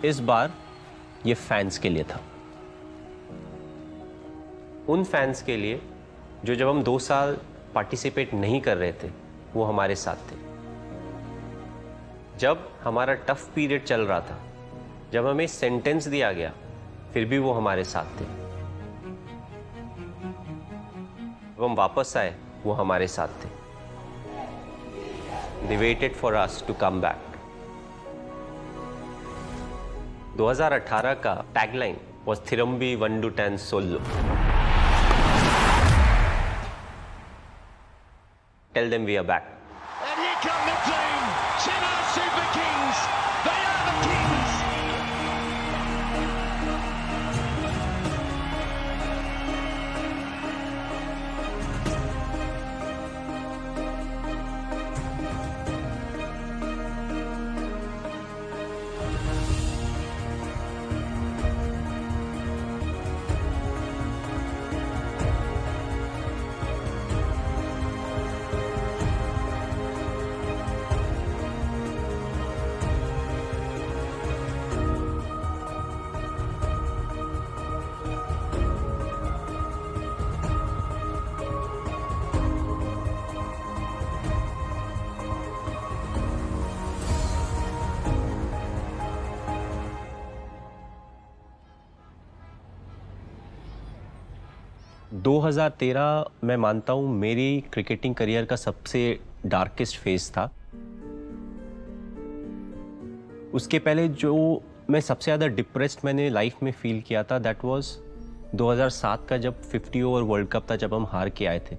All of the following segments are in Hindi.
इस बार ये फैंस के लिए था, उन फैंस के लिए जो जब हम 2 साल पार्टिसिपेट नहीं कर रहे थे वो हमारे साथ थे, जब हमारा टफ पीरियड चल रहा था, जब हमें सेंटेंस दिया गया फिर भी वो हमारे साथ थे, जब हम वापस आए वो हमारे साथ थे। They waited for us to come back. 2018 का tagline was Thirumbi Vandutan Sollu. Tell them we are back. And here come the team, Chennai Super Kings. They are the Kings. दो 2013 मैं मानता हूं मेरी क्रिकेटिंग करियर का सबसे डार्केस्ट फेज था। उसके पहले जो मैं सबसे ज़्यादा डिप्रेस्ड मैंने लाइफ में फील किया था दैट वाज 2007 का जब 50 ओवर वर्ल्ड कप था, जब हम हार के आए थे।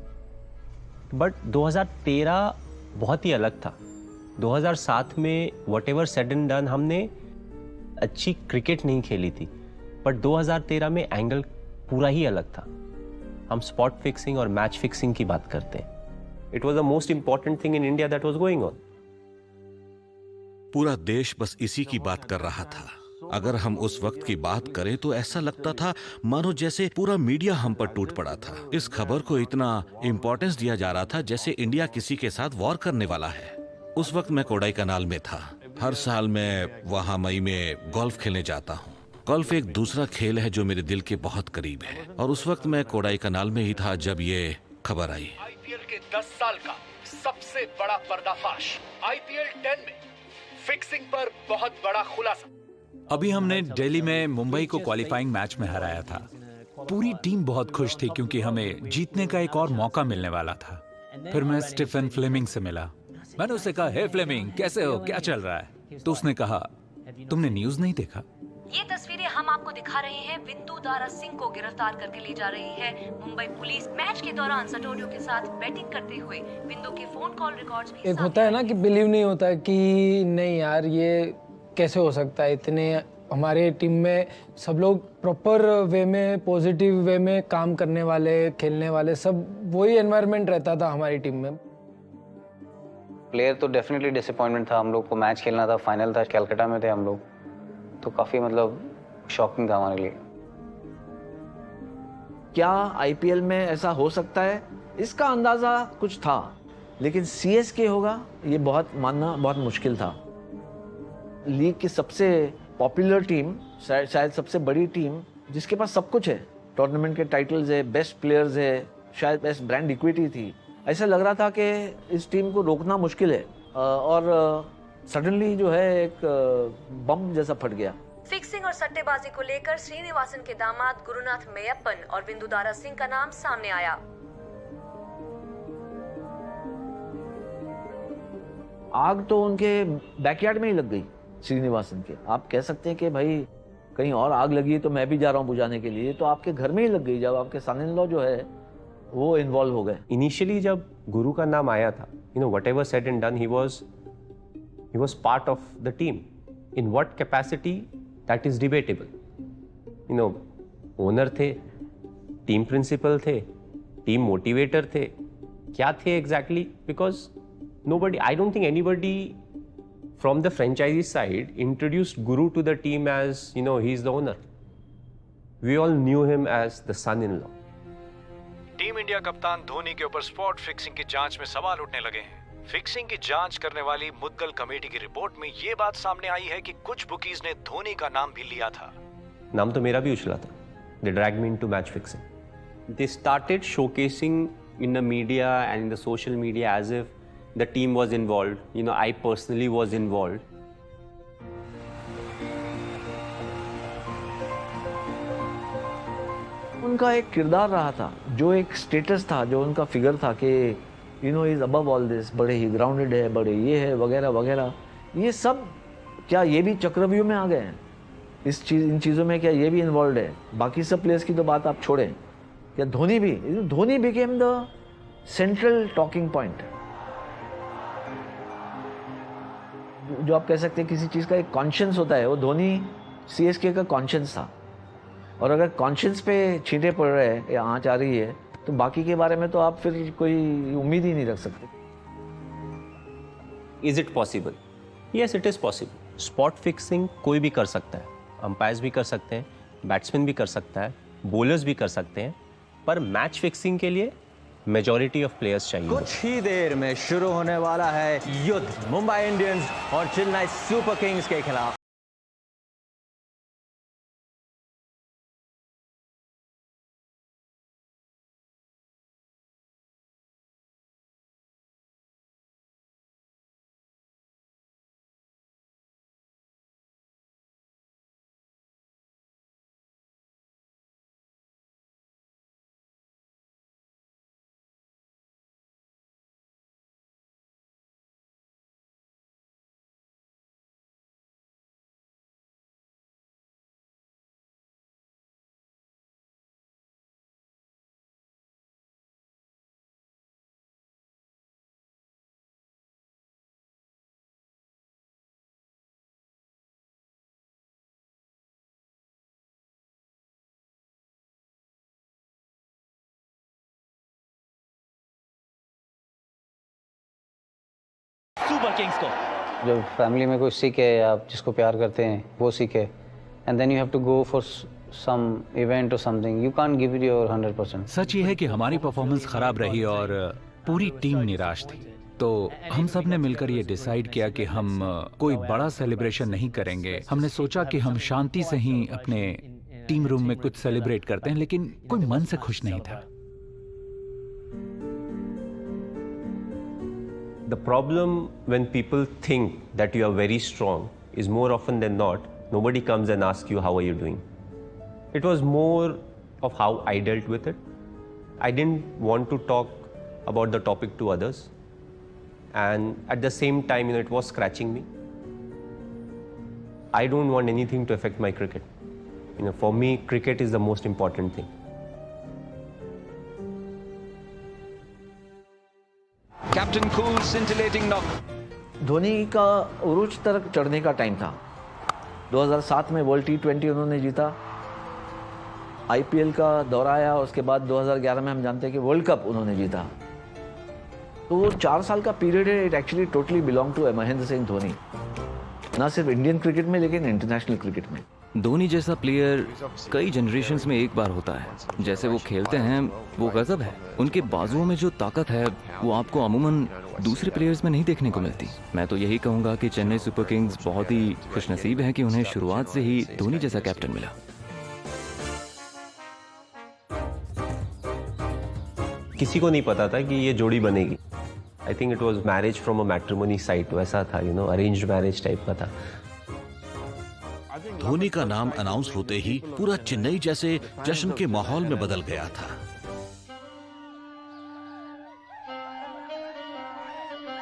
बट 2013 बहुत ही अलग था। 2007 में व्हाटएवर सेड एंड डन हमने अच्छी क्रिकेट नहीं खेली थी, बट 2013 में एंगल पूरा ही अलग था। हम स्पॉट फिक्सिंग और मैच फिक्सिंग की बात करते हैं। It was the most important thing in India that was going on. पूरा देश बस इसी की बात कर रहा था। अगर हम उस वक्त की बात करें तो ऐसा लगता था मानो जैसे पूरा मीडिया हम पर टूट पड़ा था। इस खबर को इतना इंपॉर्टेंस दिया जा रहा था जैसे इंडिया किसी के साथ वॉर करने वाला है। उस वक्त मैं कोडाईकनाल में था। हर साल मैं वहां मई में गोल्फ खेलने जाता हूँ। गोल्फ एक दूसरा खेल है जो मेरे दिल के बहुत करीब है, और उस वक्त मैं कोडाईकनाल में ही था जब ये खबर आई। आईपीएल के 10 साल का सबसे बड़ा पर्दाफाश, आईपीएल 10 में फिक्सिंग पर बहुत बड़ा खुलासा। अभी हमने दिल्ली में मुंबई को क्वालिफाइंग मैच में हराया था। पूरी टीम बहुत खुश थी क्योंकि हमें जीतने का एक और मौका मिलने वाला था। फिर मैं स्टीफन फ्लेमिंग से मिला। मैंने उससे कहा, हे फ्लेमिंग, कैसे हो, क्या चल रहा है? तो उसने कहा, तुमने न्यूज़ नहीं देखा? ये तस्वीरें हम आपको दिखा रहे हैं। विंदु दारा सिंह को गिरफ्तार करके ले जा रही है मुंबई पुलिस। मैच के दौरान सटोरियो के साथ बैटिंग करते हुए विंदु के फोन कॉल रिकॉर्ड्स भी एक होता है ना कि बिलीव नहीं होता है कि नहीं यार ये कैसे हो सकता है। इतने हमारे टीम में सब लोग प्रॉपर वे में, पॉजिटिव वे में काम करने वाले, खेलने वाले, सब वही एनवायरनमेंट रहता था हमारी टीम में। प्लेयर तो डेफिनेटली डिसअपॉइंटमेंट था। हम लोग को मैच खेलना था, फाइनल था, कलकत्ता में थे हम लोग, तो काफी मतलब शॉकिंग था हमारे लिए। क्या आईपीएल में ऐसा हो सकता है, इसका अंदाजा कुछ था, लेकिन सीएसके होगा ये बहुत मानना बहुत मुश्किल था। लीग की सबसे पॉपुलर टीम, शायद सबसे बड़ी टीम, जिसके पास सब कुछ है, टूर्नामेंट के टाइटल्स है, बेस्ट प्लेयर्स है, शायद बेस्ट ब्रांड इक्विटी थी। ऐसा लग रहा था कि इस टीम को रोकना मुश्किल है, और सडनली जो है एक बम जैसा फट गया। फिक्सिंग और सट्टेबाजी को लेकर श्रीनिवासन के दामाद गुरुनाथ मेयप्पन और विंदु दारा सिंह का नाम सामने आया। आग तो उनके बैकयार्ड में ही लग गई, श्रीनिवासन के। आप कह सकते हैं कि भाई कहीं और आग लगी तो मैं भी जा रहा हूँ बुझाने के लिए, तो आपके घर में ही लग गई जब आपके सन इन लॉ जो है वो इन्वॉल्व हो गए। इनिशियली जब गुरु का नाम आया था, you know, whatever said and done, he was part of the team. In what capacity, that is debatable. You know, owner थे, team principal थे, team motivator थे, क्या थे exactly? Because nobody, I don't think anybody from the franchisee side introduced Guru to the team as, you know, he's the owner. We all knew him as the son-in-law. Team India कप्तान धोनी के ऊपर स्पॉट फिक्सिंग की जांच में सवाल उठने लगे हैं। फिक्सिंग की जांच करने वाली मुद्गल कमेटी की रिपोर्ट में ये बात सामने आई है कि कुछ बुकीज ने धोनी का नाम भी लिया था। नाम तो मेरा भी उछला था. They dragged me into match fixing. They started showcasing in the media and in the social media as if the team was involved. You know, I personally was involved. उनका एक किरदार रहा था, जो एक स्टेटस था, जो उनका फिगर था कि you know is above all this, बड़े ही ग्राउंडेड है, बड़े ये है वगैरह वगैरह. ये सब क्या ये भी चक्रव्यूह में आ गए हैं? इन चीज़ों में क्या ये भी इन्वॉल्व है? बाकी सब प्लेयर्स की तो बात आप छोड़ें, क्या Dhoni became the central talking point. जो आप कह सकते हैं किसी चीज़ का एक कॉन्शियंस होता है, वो धोनी सीएसके का कॉन्शियंस था. और अगर कॉन्शियंस पे छींटे पड़ रहे हैं या आँच आ रही है तो बाकी के बारे में तो आप फिर कोई उम्मीद ही नहीं रख सकते. Is it possible? Yes, it is possible. Spot fixing कोई भी कर सकता है. अंपायर्स भी कर सकते हैं, बैट्समैन भी कर सकता है, बॉलर्स भी कर सकते हैं, पर मैच फिक्सिंग के लिए मेजॉरिटी ऑफ प्लेयर्स चाहिए. कुछ ही देर में शुरू होने वाला है युद्ध मुंबई इंडियंस और चेन्नई सुपर किंग्स के खिलाफ. सुपर किंग्स को जब फैमिली में कोई सिक है या आप जिसको प्यार करते हैं वो सिक है, and then you have to go for some event or something, you can't give it your 100%. सच ये है कि हमारी परफॉर्मेंस खराब रही और पूरी टीम निराश थी. तो हम सब ने मिलकर ये डिसाइड किया कि हम कोई बड़ा सेलिब्रेशन नहीं करेंगे. हमने सोचा कि हम शांति से ही अपने टीम रूम में कुछ सेलिब्रेट करते हैं, लेकिन कोई मन से खुश नहीं था. The problem when people think that you are very strong is more often than not, nobody comes and asks you how are you doing. It was more of how I dealt with it. I didn't want to talk about the topic to others, and at the same time, it was scratching me. I don't want anything to affect my cricket. For me, cricket is the most important thing. Captain cool scintillating knock. Dhoni का उरूज तक चढ़ने का टाइम था. 2007 में वर्ल्ड T20 उन्होंने जीता, IPL का दौरा आया, उसके बाद 2011 में हम जानते हैं कि वर्ल्ड कप उन्होंने जीता. तो वो 4 साल का पीरियड है, it actually totally belong to Mahendra Singh Dhoni, ना सिर्फ इंडियन क्रिकेट में लेकिन इंटरनेशनल क्रिकेट में. धोनी जैसा प्लेयर कई जनरेशंस में एक बार होता है. जैसे वो खेलते हैं वो गजब है. उनके बाजुओं में जो ताकत है वो आपको अमूमन दूसरे प्लेयर्स में नहीं देखने को मिलती. मैं तो यही कहूँगा कि चेन्नई सुपर किंग्स बहुत ही खुशनसीब है कि उन्हें शुरुआत से ही धोनी जैसा कैप्टन मिला. किसी को नहीं पता था कि ये जोड़ी बनेगी. I think it was marriage from a matrimony site, वैसा था, अरेंज्ड मैरिज टाइप का था. धोनी का नाम अनाउंस होते ही पूरा चेन्नई जैसे जश्न के माहौल में बदल गया था.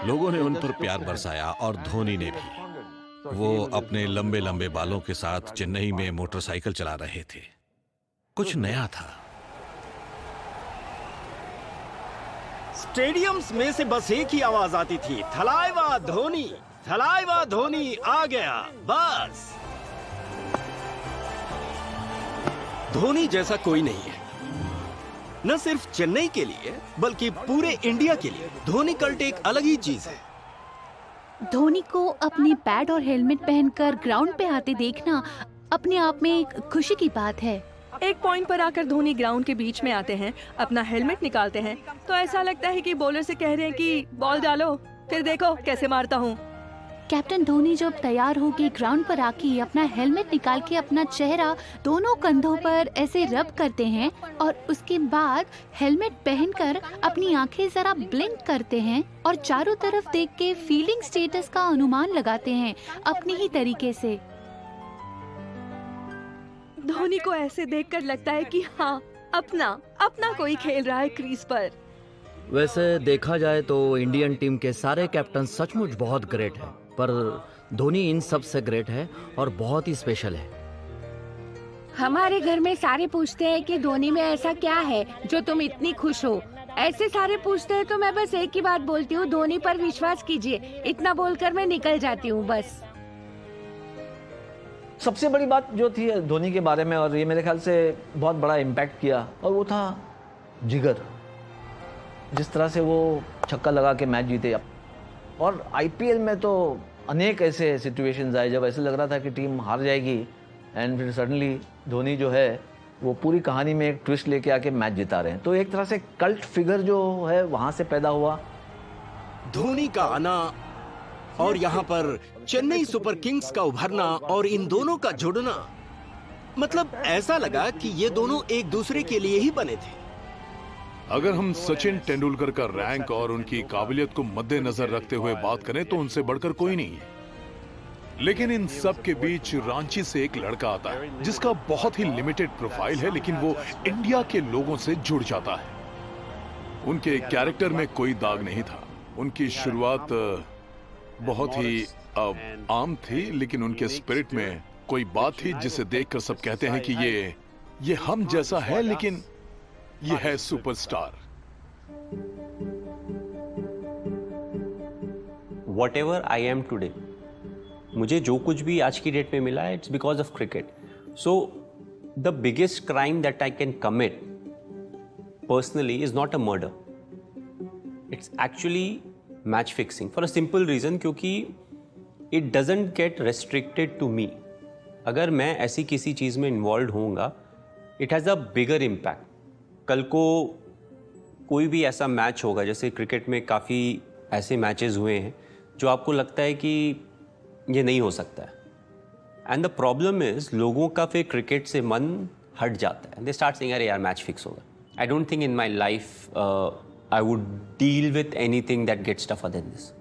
लोगों ने उन पर प्यार बरसाया और धोनी ने भी. वो अपने लंबे लंबे बालों के साथ चेन्नई में मोटरसाइकिल चला रहे थे. कुछ नया था. स्टेडियम्स में से बस एक ही आवाज आती थी, थलाइवा धोनी, थलाइवा धोनी आ गया. बस धोनी जैसा कोई नहीं है, न सिर्फ चेन्नई के लिए बल्कि पूरे इंडिया के लिए. धोनी कल्ट एक अलग ही चीज है. धोनी को अपने पैड और हेलमेट पहनकर ग्राउंड पे आते देखना अपने आप में एक खुशी की बात है. एक पॉइंट पर आकर धोनी ग्राउंड के बीच में आते हैं, अपना हेलमेट निकालते हैं तो ऐसा लगता है कि बॉलर से कह रहे हैं कि बॉल डालो. फिर देखो कैसे मारता हूँ। कैप्टन धोनी जब तैयार होके ग्राउंड पर आके अपना हेलमेट निकाल के अपना चेहरा दोनों कंधों पर ऐसे रब करते हैं और उसके बाद हेलमेट पहनकर अपनी आंखें जरा ब्लिंक करते हैं और चारों तरफ देख के फीलिंग स्टेटस का अनुमान लगाते हैं अपने ही तरीके से। धोनी को ऐसे देखकर लगता है कि हाँ, अपना कोई खेल रहा है क्रीज पर। वैसे देखा जाए तो इंडियन टीम के सारे कैप्टन सचमुच बहुत ग्रेट है, पर धोनी इन सब से ग्रेट है और बहुत ही स्पेशल है। हमारे घर में सारे पूछते हैं कि धोनी में ऐसा क्या है जो तुम इतनी खुश हो। ऐसे सारे पूछते हैं तो मैं बस एक ही बात बोलती हूँ, धोनी पर विश्वास कीजिए। इतना बोलकर मैं निकल जाती हूँ बस। सबसे बड़ी बात जो थी धोनी के बारे में, और ये मेरे ख्याल से बहुत बड़ा इम्पैक्ट किया, और वो था जिगर। जिस तरह से वो छक्का लगा के मैच जीते। और आईपीएल में तो अनेक ऐसे सिचुएशंस आए जब ऐसे लग रहा था कि टीम हार जाएगी, एंड फिर सडनली धोनी जो है वो पूरी कहानी में एक ट्विस्ट लेके आके मैच जिता रहे हैं। तो एक तरह से कल्ट फिगर जो है वहां से पैदा हुआ। धोनी का आना और यहाँ पर चेन्नई सुपर किंग्स का उभरना और इन दोनों का जुड़ना, मतलब ऐसा लगा कि ये दोनों एक दूसरे के लिए ही बने थे। अगर हम सचिन तेंदुलकर का रैंक और उनकी काबिलियत को मद्देनजर रखते हुए बात करें तो उनसे बढ़कर कोई नहीं है। लेकिन इन सब के बीच रांची से एक लड़का आता है जिसका बहुत ही लिमिटेड प्रोफाइल है, लेकिन वो इंडिया के लोगों से जुड़ जाता है। उनके कैरेक्टर में कोई दाग नहीं था। उनकी शुरुआत बहुत ही आम थी, लेकिन उनके स्पिरिट में कोई बात थी जिसे देखकर सब कहते हैं कि ये हम जैसा है, लेकिन ये है superstar. Whatever I am today, मुझे जो कुछ भी आज की डेट में मिला है, it's because of cricket. So the biggest crime that I can commit personally is not a murder. It's actually match fixing for a simple reason, क्योंकि it doesn't get restricted to me. अगर मैं ऐसी किसी चीज़ में इन्वॉल्व होऊंगा, it has a bigger impact. कल को कोई भी ऐसा मैच होगा, जैसे क्रिकेट में काफ़ी ऐसे मैचेस हुए हैं जो आपको लगता है कि ये नहीं हो सकता है, एंड द प्रॉब्लम इज लोगों का फिर क्रिकेट से मन हट जाता है। दे स्टार्ट सेइंग अरे यार मैच फिक्स होगा। I don't think in my life I would deal with anything that gets tougher than this.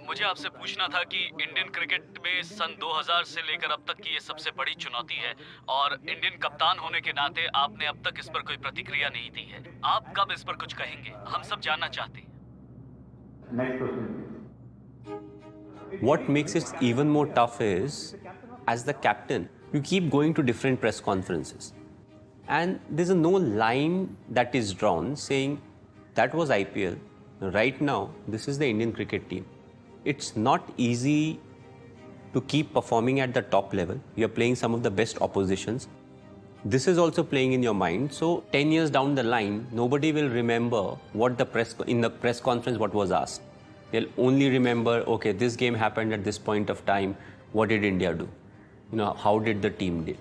मुझे आपसे पूछना था कि इंडियन क्रिकेट में सन 2000 से लेकर अब तक की ये सबसे बड़ी चुनौती है, और इंडियन कप्तान होने के नाते आपने अब तक इस पर कोई प्रतिक्रिया नहीं दी है। आप कब इस पर कुछ कहेंगे? हम सब जानना चाहते हैं। What makes it even more tough is, as the captain, you keep going to different press conferences, and there's no line that is drawn saying that was IPL. Right now, this is the Indian cricket team. It's not easy to keep performing at the top level. You're playing some of the best oppositions. This is also playing in your mind. So 10 years down the line, nobody will remember what in the press conference what was asked. They'll only remember, okay, this game happened at this point of time. What did India do? You know, how did the team did?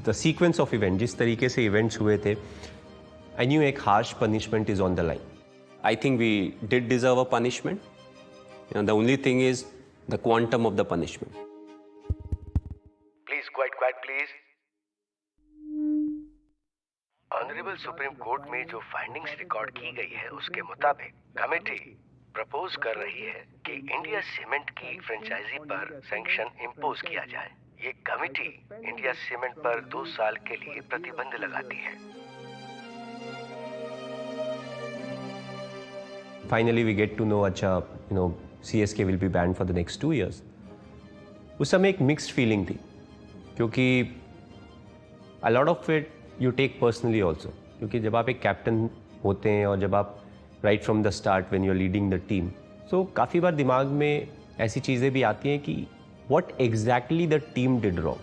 The sequence of events, जिस तरीके से events हुए थे, I knew एक harsh punishment is on the line. I think we did deserve a punishment. You know, the only thing is the quantum of the punishment. Please, quiet, please. Honourable supreme court में जो फाइंडिंग्स रिकॉर्ड की गई है उसके मुताबिक कमेटी प्रपोज कर रही है कि इंडिया सीमेंट की फ्रेंचाइजी पर सैंक्शन इम्पोज किया जाए। ये कमेटी इंडिया सीमेंट पर 2 साल के लिए प्रतिबंध लगाती है। Finally, we get to know, अच्छा, you know, CSK will be banned for the next 2 years. उस समय एक mixed feeling थी, क्योंकि a lot of it you take personally also, क्योंकि जब आप एक कैप्टन होते हैं और जब आप right from the start when you're leading the team, so काफ़ी बार दिमाग में ऐसी चीज़ें भी आती हैं कि what exactly the team did wrong.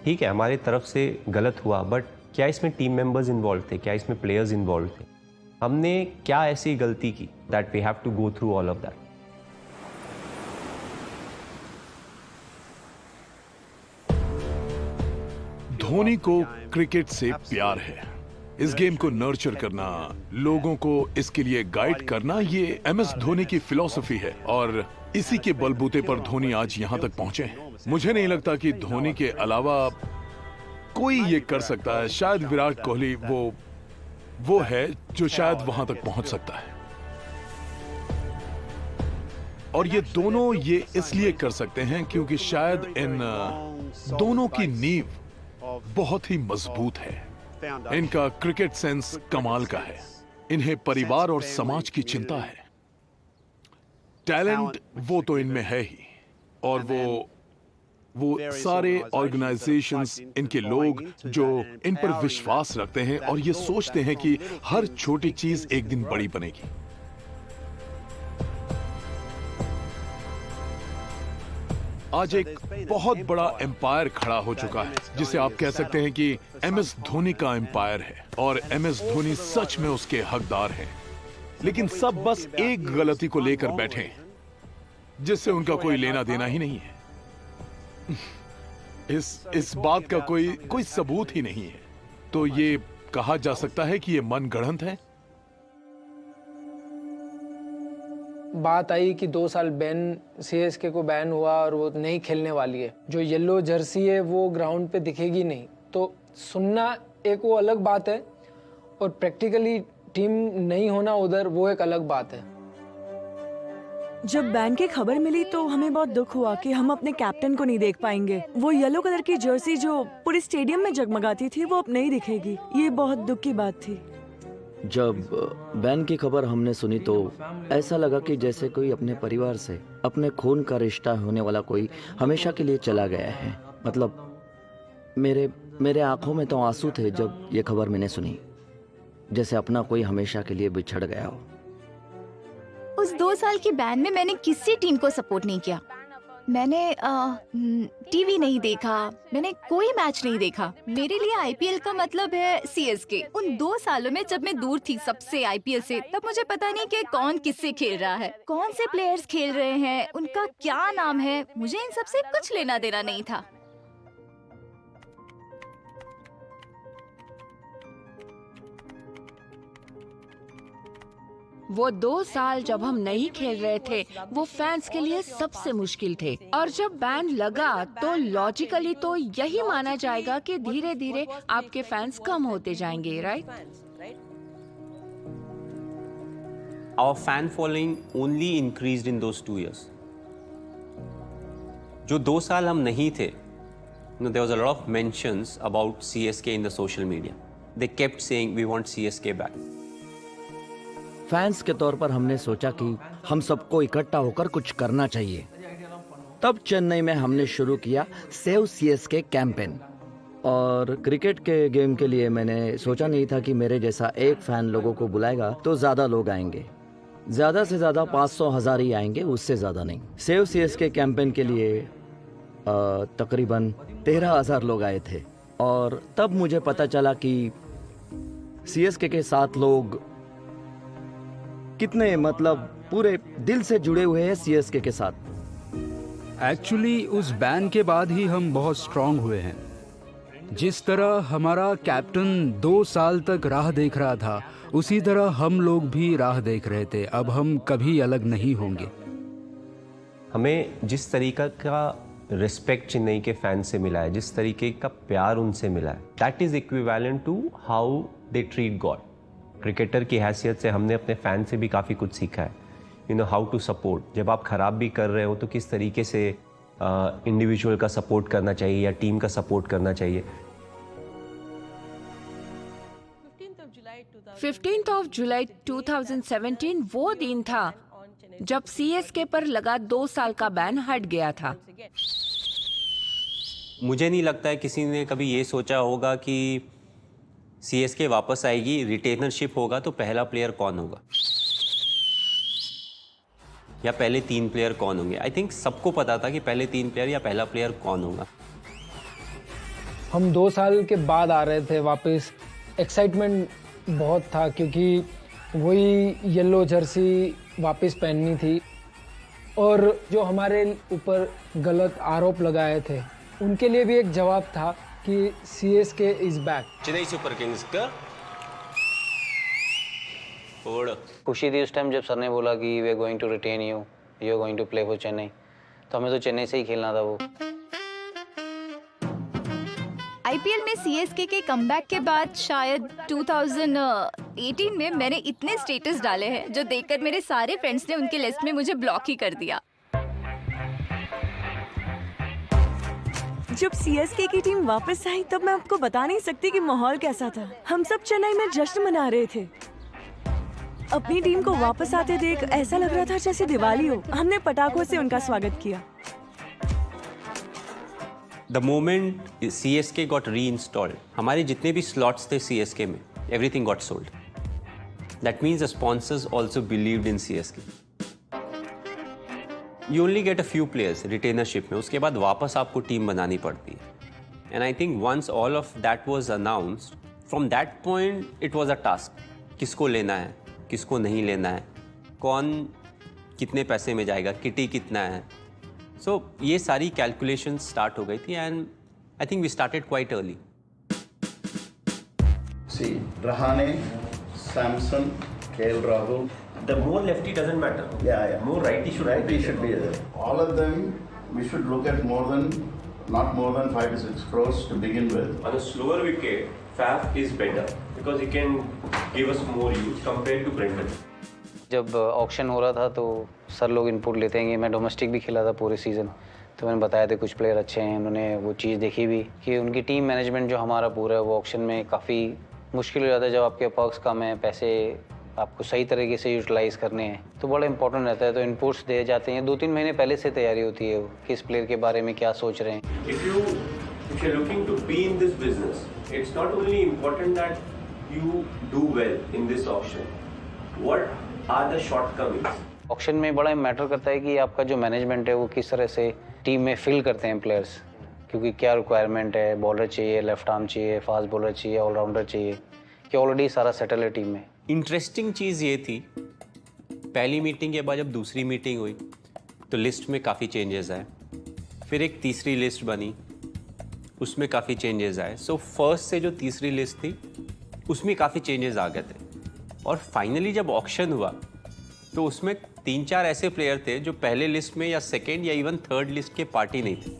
ठीक है, हमारे तरफ से गलत हुआ, बट क्या इसमें टीम मेंबर्स इन्वॉल्व थे? क्या इसमें प्लेयर्स इन्वॉल्व थे? हमने क्या ऐसी गलती की that we have to go through all of that? Dhoni को क्रिकेट से प्यार है, इस गेम को नर्चर करना, लोगों को इसके लिए गाइड करना, ये MS धोनी की फिलॉसफी है और इसी के बलबूते पर धोनी आज यहाँ तक पहुंचे हैं। मुझे नहीं लगता कि धोनी के अलावा कोई ये कर सकता है। शायद विराट कोहली वो है जो शायद वहां तक पहुंच सकता है। और ये दोनों ये इसलिए कर सकते हैं क्योंकि शायद इन दोनों की नींव बहुत ही मजबूत है। इनका क्रिकेट सेंस कमाल का है। इन्हें परिवार और समाज की चिंता है। टैलेंट वो तो इनमें है ही, और वो सारे ऑर्गेनाइजेशंस, इनके लोग जो इन पर विश्वास रखते हैं और ये सोचते हैं कि हर छोटी चीज एक दिन बड़ी बनेगी। आज एक बहुत बड़ा एम्पायर खड़ा हो चुका है, जिसे आप कह सकते हैं कि MS धोनी का एम्पायर है, और MS धोनी सच में उसके हकदार हैं। लेकिन सब बस एक गलती को लेकर बैठे हैं, जिससे उनका कोई लेना देना ही नहीं है। इस बात का कोई सबूत ही नहीं है। तो ये कहा जा सकता है कि ये मनगढ़ंत है। बात आई कि 2 साल बैन, CSK को बैन हुआ और वो नहीं खेलने वाली है। जो येलो जर्सी है वो ग्राउंड पे दिखेगी नहीं। तो सुनना एक वो अलग बात है, और प्रैक्टिकली टीम नहीं होना उधर वो एक अलग बात है। जब बैन की खबर मिली तो हमें बहुत दुख हुआ कि हम अपने कैप्टन को नहीं देख पाएंगे। वो येलो कलर की जर्सी जो पूरे स्टेडियम में जगमगाती थी वो अब नहीं दिखेगी। ये बहुत दुख की बात थी। जब बैन की खबर हमने सुनी तो ऐसा लगा कि जैसे कोई अपने परिवार से, अपने खून का रिश्ता होने वाला कोई हमेशा के लिए चला गया है। मतलब मेरे आंखों में तो आंसू थे जब ये खबर मैंने सुनी, जैसे अपना कोई हमेशा के लिए बिछड़ गया हो। उस 2 साल की बैन में मैंने किसी टीम को सपोर्ट नहीं किया। मैंने टीवी नहीं देखा, मैंने कोई मैच नहीं देखा। मेरे लिए IPL का मतलब है CSK। उन 2 सालों में जब मैं दूर थी सबसे IPL से, तब मुझे पता नहीं कि कौन किससे खेल रहा है, कौन से प्लेयर्स खेल रहे हैं, उनका क्या नाम है। मुझे इन सब से कुछ लेना देना नहीं था। वो 2 साल जब हम नहीं खेल रहे थे, वो फैंस के लिए सबसे मुश्किल थे। और जब बैन लगा तो लॉजिकली तो यही माना जाएगा कि धीरे धीरे आपके फैंस कम होते जाएंगे, right? Our fan following only increased in those 2 years. जो 2 साल हम नहीं थे, there was a lot of mentions about CSK in the social media. They kept saying we want CSK back. Fans के तौर पर हमने सोचा कि हम सबको इकट्ठा होकर कुछ करना चाहिए। तब चेन्नई में हमने शुरू किया सेव CSK कैंपेन। और क्रिकेट के गेम के लिए मैंने सोचा नहीं था कि मेरे जैसा एक फैन लोगों को बुलाएगा तो ज़्यादा लोग आएंगे। ज़्यादा से ज़्यादा 500,000 ही आएंगे, उससे ज़्यादा नहीं। सेव CSK कैंपेन के लिए तकरीबन 13,000 लोग आए थे। और तब मुझे पता चला कि CSK के साथ लोग कितने, मतलब पूरे दिल से जुड़े हुए हैं CSK के साथ। एक्चुअली उस बैन के बाद ही हम बहुत स्ट्रांग हुए हैं। जिस तरह हमारा कैप्टन 2 साल तक राह देख रहा था, उसी तरह हम लोग भी राह देख रहे थे। अब हम कभी अलग नहीं होंगे। हमें जिस तरीका का रिस्पेक्ट चेन्नई के फैन से मिला है, जिस तरीके का प्यार उनसे मिला है, that is equivalent to how they treat God. Cricketer की हैसियत से हमने अपने फैन से भी काफ़ी कुछ सीखा है। You know how to support. जब आप खराब भी कर रहे हो तो किस तरीके से इंडिविजुअल का सपोर्ट करना चाहिए या टीम का सपोर्ट करना चाहिए। 15 जुलाई 2017 वो दिन था जब CSK पर लगा 2 साल का बैन हट गया था। मुझे नहीं लगता है किसी ने कभी ये सोचा होगा कि CSK वापस आएगी, रिटेनरशिप होगा तो पहला प्लेयर कौन होगा या पहले 3 प्लेयर कौन होंगे। आई थिंक सबको पता था कि पहले 3 प्लेयर या पहला प्लेयर कौन होगा। हम 2 साल के बाद आ रहे थे वापस। एक्साइटमेंट बहुत था क्योंकि वही येलो जर्सी वापस पहननी थी, और जो हमारे ऊपर गलत आरोप लगाए थे उनके लिए भी एक जवाब था कि CSK is back. Chennai super Kings का खुशी थी उस टाइम जब सर ने बोला कि we are going to retain you, you are going to play for Chennai. तो हमें तो चेन्नई से ही खेलना था वो। आईपीएल में सीएसके के कमबैक के बाद शायद 2018 में मैंने इतने स्टेटस डाले हैं जो देखकर मेरे सारे फ्रेंड्स ने उनकी लिस्ट में मुझे ब्लॉक ही कर दिया। जब सीएसके की टीम वापस आई तब मैं आपको बता नहीं सकती कि माहौल कैसा था। हम सब चेन्नई में जश्न मना रहे थे। अपनी टीम को वापस आते देख ऐसा लग रहा था जैसे दिवाली हो। हमने पटाखों से उनका स्वागत किया। The moment CSK got reinstalled, हमारे जितने भी slots थे CSK में, everything got sold. That means the sponsors also believed in CSK. You only get a few players retainership में, उसके बाद वापस आपको टीम बनानी पड़ती है. And I think once all of that was announced, from that point it was a task. किसको लेना है, किसको नहीं लेना है, कौन कितने पैसे में जाएगा, किटी कितना है. So ये सारी calculations start हो गई थी and I think we started quite early. See, Rahane, Samson, KL Rahul. The more lefty doesn't matter. Yeah. More righty should be there. All of them, we should look at not more than 5 to 6 crores to begin with. On a slower wicket, Faf is better because he can give us more use compared to Brendan. जब ऑक्शन हो रहा था तो सर लोग इनपुट लेते हैं कि मैं डोमेस्टिक भी खेला था पूरे सीज़न, तो मैंने बताया था कुछ प्लेयर अच्छे हैं, उन्होंने वो चीज़ देखी भी कि उनकी टीम मैनेजमेंट जो हमारा पूरा है वो ऑक्शन में काफ़ी मुश्किल हो जाता है जब आपके पर्क्स कम है, पैसे आपको सही तरीके से यूटिलाइज़ करने हैं तो बड़ा इंपॉर्टेंट रहता है। तो इनपुट्स दिए जाते हैं, 2-3 महीने पहले से तैयारी होती है किस प्लेयर के बारे में क्या सोच रहे हैं। If you're looking to be in this business, it's not only important that you do well in this auction. What are the shortcomings? Auction में बड़ा मैटर करता है कि आपका जो मैनेजमेंट है वो किस तरह से टीम में फिल करते हैं प्लेयर्स, क्योंकि क्या रिक्वायरमेंट है, बॉलर चाहिए, लेफ्ट आर्म चाहिए, फास्ट बॉलर चाहिए, ऑलराउंडर चाहिए, कि ऑलरेडी सारा सेटल है टीम में। इंटरेस्टिंग चीज़ ये थी, पहली मीटिंग के बाद जब दूसरी मीटिंग हुई तो लिस्ट में काफ़ी चेंजेस आए, फिर एक तीसरी लिस्ट बनी उसमें काफ़ी चेंजेस आए। सो फर्स्ट से जो तीसरी लिस्ट थी उसमें काफ़ी चेंजेस आ गए थे और फाइनली जब ऑक्शन हुआ तो उसमें 3-4 ऐसे प्लेयर थे जो पहले लिस्ट में या सेकेंड या इवन थर्ड लिस्ट के पार्टी नहीं थे।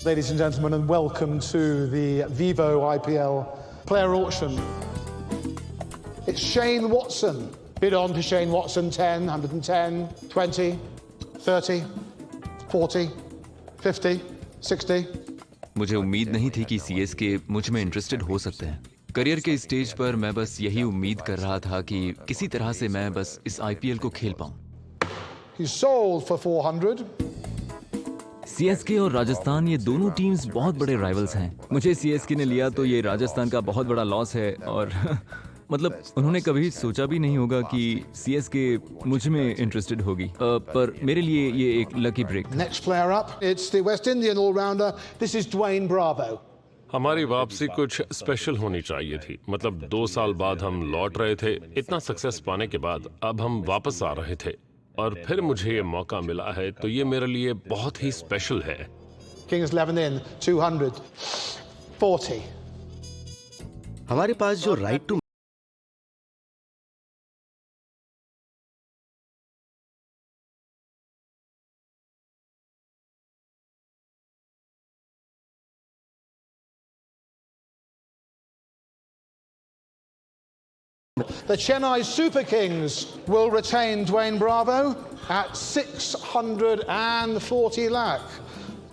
Ladies and gentlemen, and welcome to the Vivo IPL player auction. It's Shane Watson. Bid on to Shane Watson, 10, 110, 20, 30, 40, 50, 60. मुझे उम्मीद नहीं थी कि सीएसके मुझ में इंटरेस्टेड हो सकते हैं। करियर के स्टेज पर मैं बस यही उम्मीद कर रहा था कि किसी तरह से मैं बस इस आईपीएल को खेल पाऊं। He's sold for 400. सीएसके और राजस्थान ये दोनों टीम्स बहुत बड़े राइवल्स हैं। मुझे सीएसके ने लिया तो ये राजस्थान का बहुत बड़ा लॉस है और मतलब उन्होंने कभी सोचा भी नहीं होगा कि सीएसके मुझ में इंटरेस्टेड होगी, पर मेरे लिए ये एक lucky break. Next player up, it's the West Indian all-rounder. This is Dwayne Bravo. हमारी वापसी कुछ स्पेशल होनी चाहिए थी। मतलब 2 साल बाद हम लौट रहे थे, इतना सक्सेस पाने के बाद अब हम वापस आ रहे थे और फिर मुझे ये मौका मिला है तो ये मेरे लिए बहुत ही स्पेशल है। Kings 11 in, 240. हमारे पास जो right to The Chennai Super Kings will retain Dwayne Bravo at 640 lakh.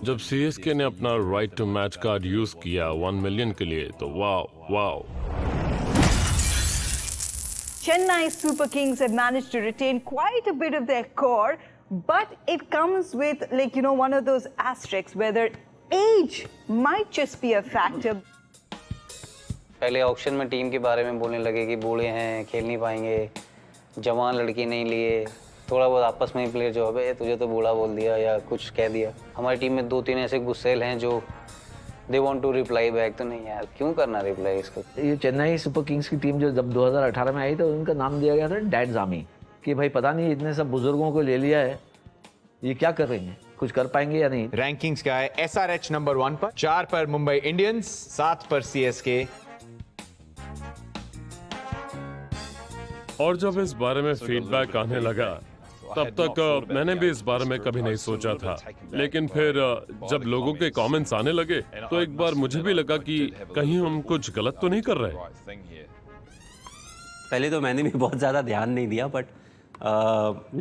जब सीएसके ने अपना right to match card use किया 1 मिलियन के लिए तो wow. Chennai Super Kings have managed to retain quite a bit of their core, but it comes with one of those asterisks whether age might just be a factor. पहले ऑक्शन में टीम के बारे में बोलने लगे कि बूढ़े हैं, खेल नहीं पाएंगे, जवान लड़की नहीं लिए, थोड़ा बहुत आपस में ही प्लेयर जो है तुझे तो बूढ़ा बोल दिया या कुछ कह दिया। हमारी टीम में 2-3 ऐसे गुस्सेल हैं जो they want to reply back, तो नहीं यार क्यों करना रिप्लाई इसको। ये चेन्नई सुपर किंग्स की टीम जो जब 2018 में आई तो उनका नाम दिया गया था डैड्स आर्मी, कि भाई पता नहीं इतने सब बुजुर्गों को ले लिया है, ये क्या कर रहे हैं, कुछ कर पाएंगे या नहीं। रैंकिंग्स का है SRH नंबर 1 पर, 4 पर मुंबई इंडियंस, 7 पर CSK, और जब इस बारे में फीडबैक आने लगा तब तक मैंने भी इस बारे में कभी नहीं सोचा था, लेकिन फिर जब लोगों के कमेंट्स आने लगे तो एक बार मुझे भी लगा कि कहीं हम कुछ गलत तो नहीं कर रहे। पहले तो मैंने भी बहुत ज़्यादा ध्यान नहीं दिया, but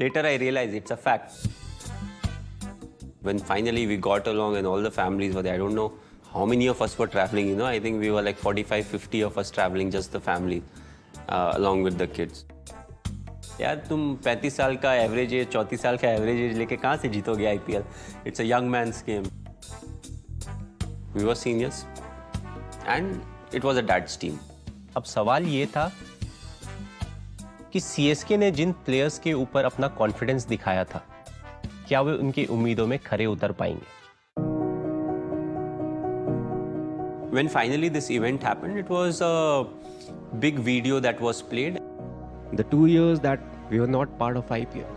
later I realized it's a fact. When finally we got along and all the families were there, I don't know how many of us were traveling, you know, I think we were like 45-50 of us traveling, just the family, along with the kids. यार तुम 35 साल का एवरेज एज, 34 साल का एवरेज एज लेके कहाँ से जीतोगे IPL? It's a young man's game. We were seniors and it was a dad's team. अब सवाल ये था कि सीएसके ने जिन प्लेयर्स के ऊपर अपना कॉन्फिडेंस दिखाया था, क्या वे उनकी उम्मीदों में खरे उतर पाएंगे? When finally this event happened, it was a big video that was played. The 2 years that we were not part of IPL,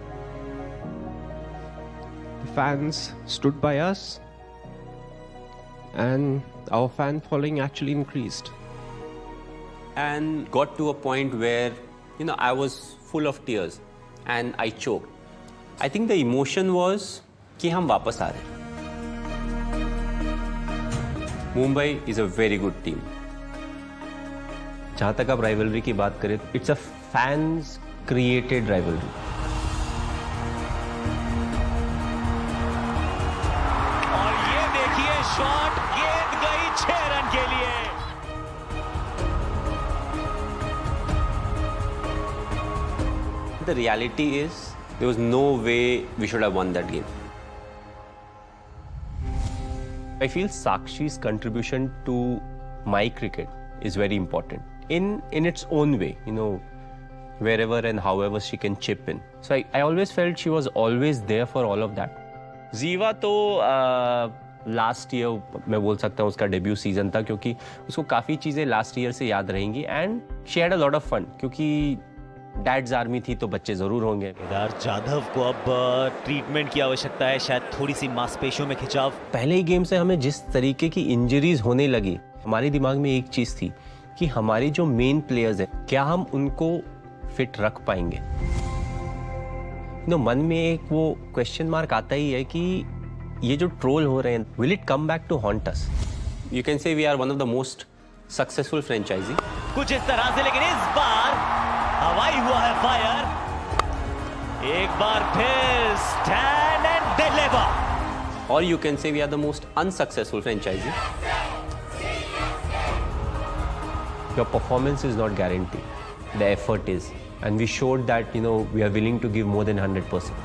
the fans stood by us and our fan following actually increased. And got to a point where, you know, I was full of tears and I choked. I think the emotion was कि हम वापस आ रहे हैं. Mumbai is a very good team. जहाँ तक आप राइवलरी की बात करें, it's a fans created rivalry. और ये देखिए शॉट, गेंद गई 6 रन के लिए. The reality is there was no way we should have won that game. I feel Sakshi's contribution to my cricket is very important in its own way, you know, wherever and however she can chip in. So I always felt she was always there for all of that. Ziva तो लास्ट ईयर मैं बोल सकता हूँ उसका डेब्यू सीजन था, क्योंकि उसको काफ़ी चीज़ें लास्ट ईयर से याद रहेंगी and she had a lot of fun, क्योंकि डैड्स आर्मी थी तो बच्चे ज़रूर होंगे. केदार जाधव को अब ट्रीटमेंट की आवश्यकता है, शायद थोड़ी सी मांसपेशियों में खिंचाव. पहले ही गेम से हमें जिस तरीके की इंजरीज होने लगी, हमारे दिमाग में एक चीज़ थी कि हमारे जो मेन प्लेयर्स हैं, क्या हम उनको फिट रख पाएंगे. मन में एक वो क्वेश्चन मार्क आता ही है कि ये जो ट्रोल हो रहे हैं, will it come back to haunt us? You can say we are one of the most successful franchisee. कुछ इस तरह से, लेकिन इस बार हवाई हुआ है फायर. एक बार फिर स्टैंड एंड डिलीवर. और you can say we are the most unsuccessful franchisee. Your performance is not guaranteed, the effort is, and we showed that, you know, we are willing to give more than 100%.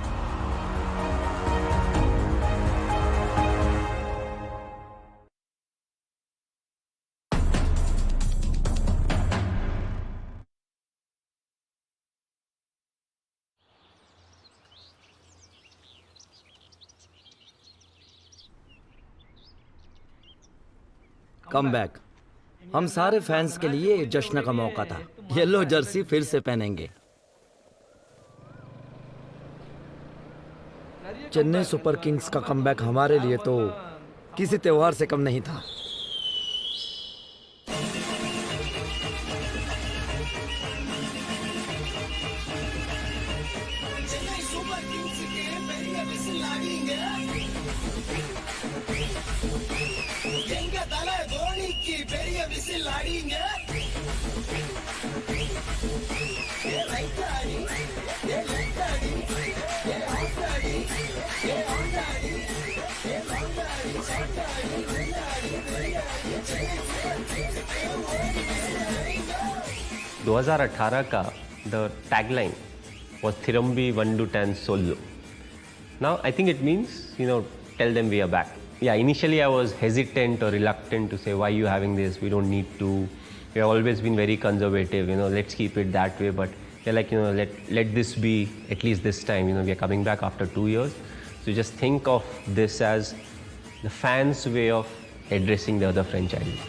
Come back हम सारे फैंस के लिए जश्न का मौका था. येलो जर्सी फिर से पहनेंगे. चेन्नई सुपर किंग्स का कमबैक हमारे लिए तो किसी त्योहार से कम नहीं था. दो 2018 का the tagline was Thirumbi 1 to 10 solo. Now I think it means, you know, tell them we are back. Yeah, initially I was hesitant or reluctant to say, why are you having this? We don't need to. We have always been very conservative, you know, let's keep it that way. But they're like, you know, let this be at least this time, you know, we are coming back after 2 years. So just think of this as the fans' way of addressing the other franchises.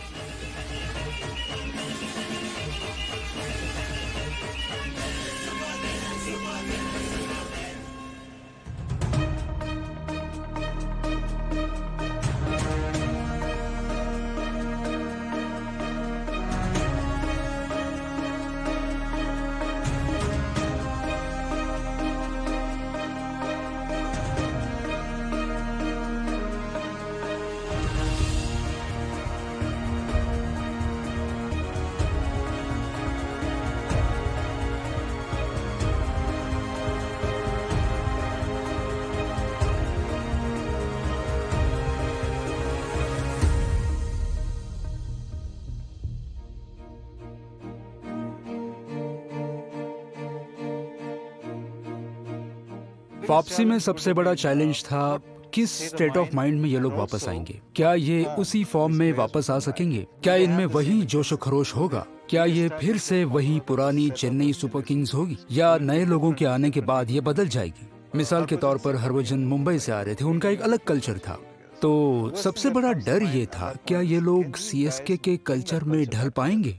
वापसी में सबसे बड़ा चैलेंज था किस स्टेट ऑफ माइंड में ये लोग वापस आएंगे। क्या ये उसी फॉर्म में वापस आ सकेंगे? क्या इनमें वही जोश खरोश होगा? क्या ये फिर से वही पुरानी चेन्नई सुपर किंग्स होगी, या नए लोगों के आने के बाद ये बदल जाएगी? मिसाल के तौर पर हरभजन मुंबई से आ रहे थे, उनका एक अलग कल्चर था। तो सबसे बड़ा डर ये था, क्या ये लोग सीएसके के कल्चर में ढल पाएंगे?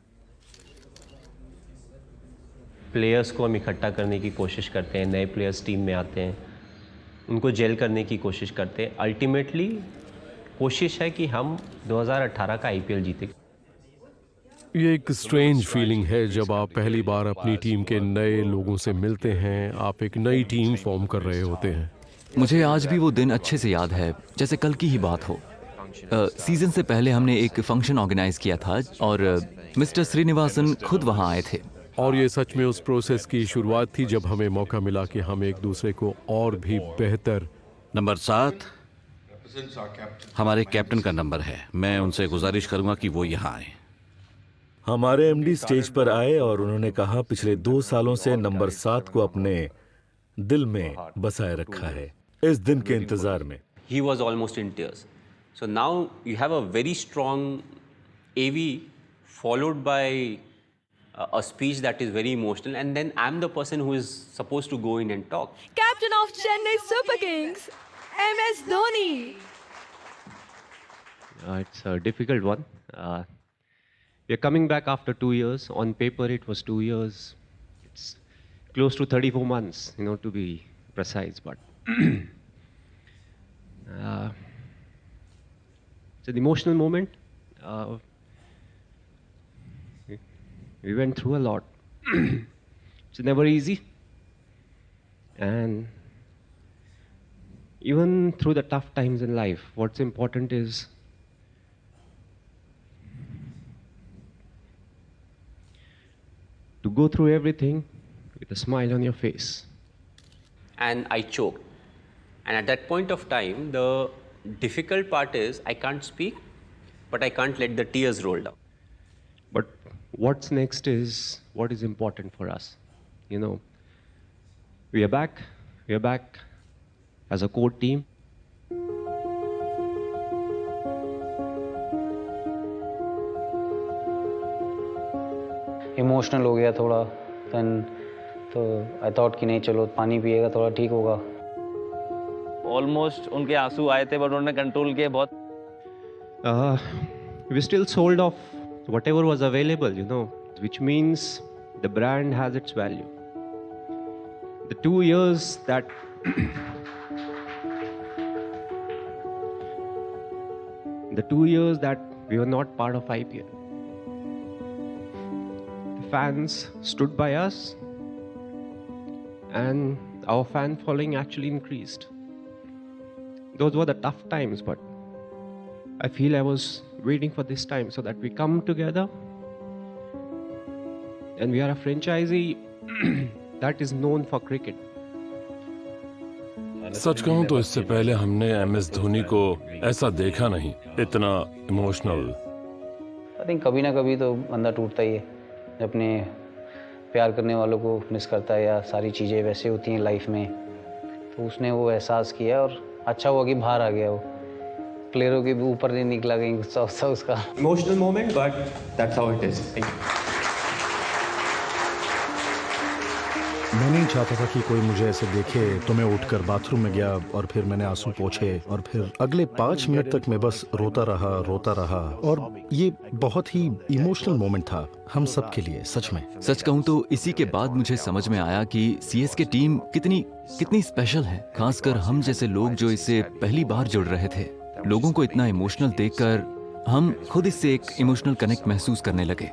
प्लेयर्स को हम इकट्ठा करने की कोशिश करते हैं, नए प्लेयर्स टीम में आते हैं, उनको जेल करने की कोशिश करते हैं। अल्टीमेटली कोशिश है कि हम 2018 का आईपीएल जीते। ये एक स्ट्रेंज फीलिंग है जब आप पहली बार अपनी टीम के नए लोगों से मिलते हैं, आप एक नई टीम फॉर्म कर रहे होते हैं। मुझे आज भी वो दिन अच्छे से याद है जैसे कल की ही बात हो। सीजन से पहले हमने एक फंक्शन ऑर्गेनाइज किया था और मिस्टर श्रीनिवासन खुद वहाँ आए थे। और ये सच में उस प्रोसेस की शुरुआत थी जब हमें मौका मिला कि हम एक दूसरे को और भी बेहतर। नंबर 7 हमारे कैप्टन का नंबर है। मैं उनसे गुजारिश करूंगा कि वो यहाँ आए। हमारे एमडी स्टेज पर आए और उन्होंने कहा पिछले 2 सालों से नंबर 7 को अपने दिल में बसाए रखा है, इस दिन के इंतजार में। He was almost in tears. So now you have a very strong AV followed by a speech that is very emotional, and then I'm the person who is supposed to go in and talk. Captain of Chennai Super Kings, MS Dhoni. It's a difficult one. We're coming back after 2 years. On paper, it was 2 years. It's close to 34 months, to be precise. But it's an emotional moment. We went through a lot. It's never easy. And even through the tough times in life, what's important is to go through everything with a smile on your face. And I choked. And at that point of time, the difficult part is I can't speak, but I can't let the tears roll down. But what's next is what is important for us. We are back. We are back as a core team. Emotional हो गया थोड़ा देन, तो आई थॉट कि नहीं चलो पानी पिएगा थोड़ा ठीक होगा। ऑलमोस्ट उनके आंसू आए थे बट उन्होंने कंट्रोल किए बहुत। We still sold off whatever was available, which means the brand has its value. The 2 years that we were not part of IPL, the fans stood by us and our fan following actually increased. Those were the tough times, but I feel I was waiting for this time so that we come together and we are a franchisee that is known for cricket. सच कहूं तो इससे पहले हमने MS धोनी को ऐसा देखा नहीं, इतना इमोशनल। आई थिंक कभी ना कभी तो बंदा टूटता ही है, अपने प्यार करने वालों को मिस करता है, या सारी चीज़ें वैसे होती हैं लाइफ में। तो उसने वो एहसास किया और अच्छा हुआ कि बाहर आ गया, वो प्लेयरों के भी ऊपर नहीं निकला कहीं गुस्सा वुस्सा उसका। Emotional moment, but that's how it is. Thank you. मैं नहीं चाहता था कि कोई मुझे ऐसे देखे, तो मैं उठकर बाथरूम में गया और फिर मैंने आंसू पोंछे और फिर अगले 5 मिनट तक मैं बस रोता रहा और ये बहुत ही इमोशनल मोमेंट था हम सब के लिए, सच में। सच कहूँ तो इसी के बाद मुझे समझ में आया कि सीएसके टीम कितनी स्पेशल है, खासकर हम जैसे लोग जो इससे पहली बार जुड़ रहे थे। लोगों को इतना इमोशनल देखकर हम खुद इससे एक इमोशनल कनेक्ट महसूस करने लगे।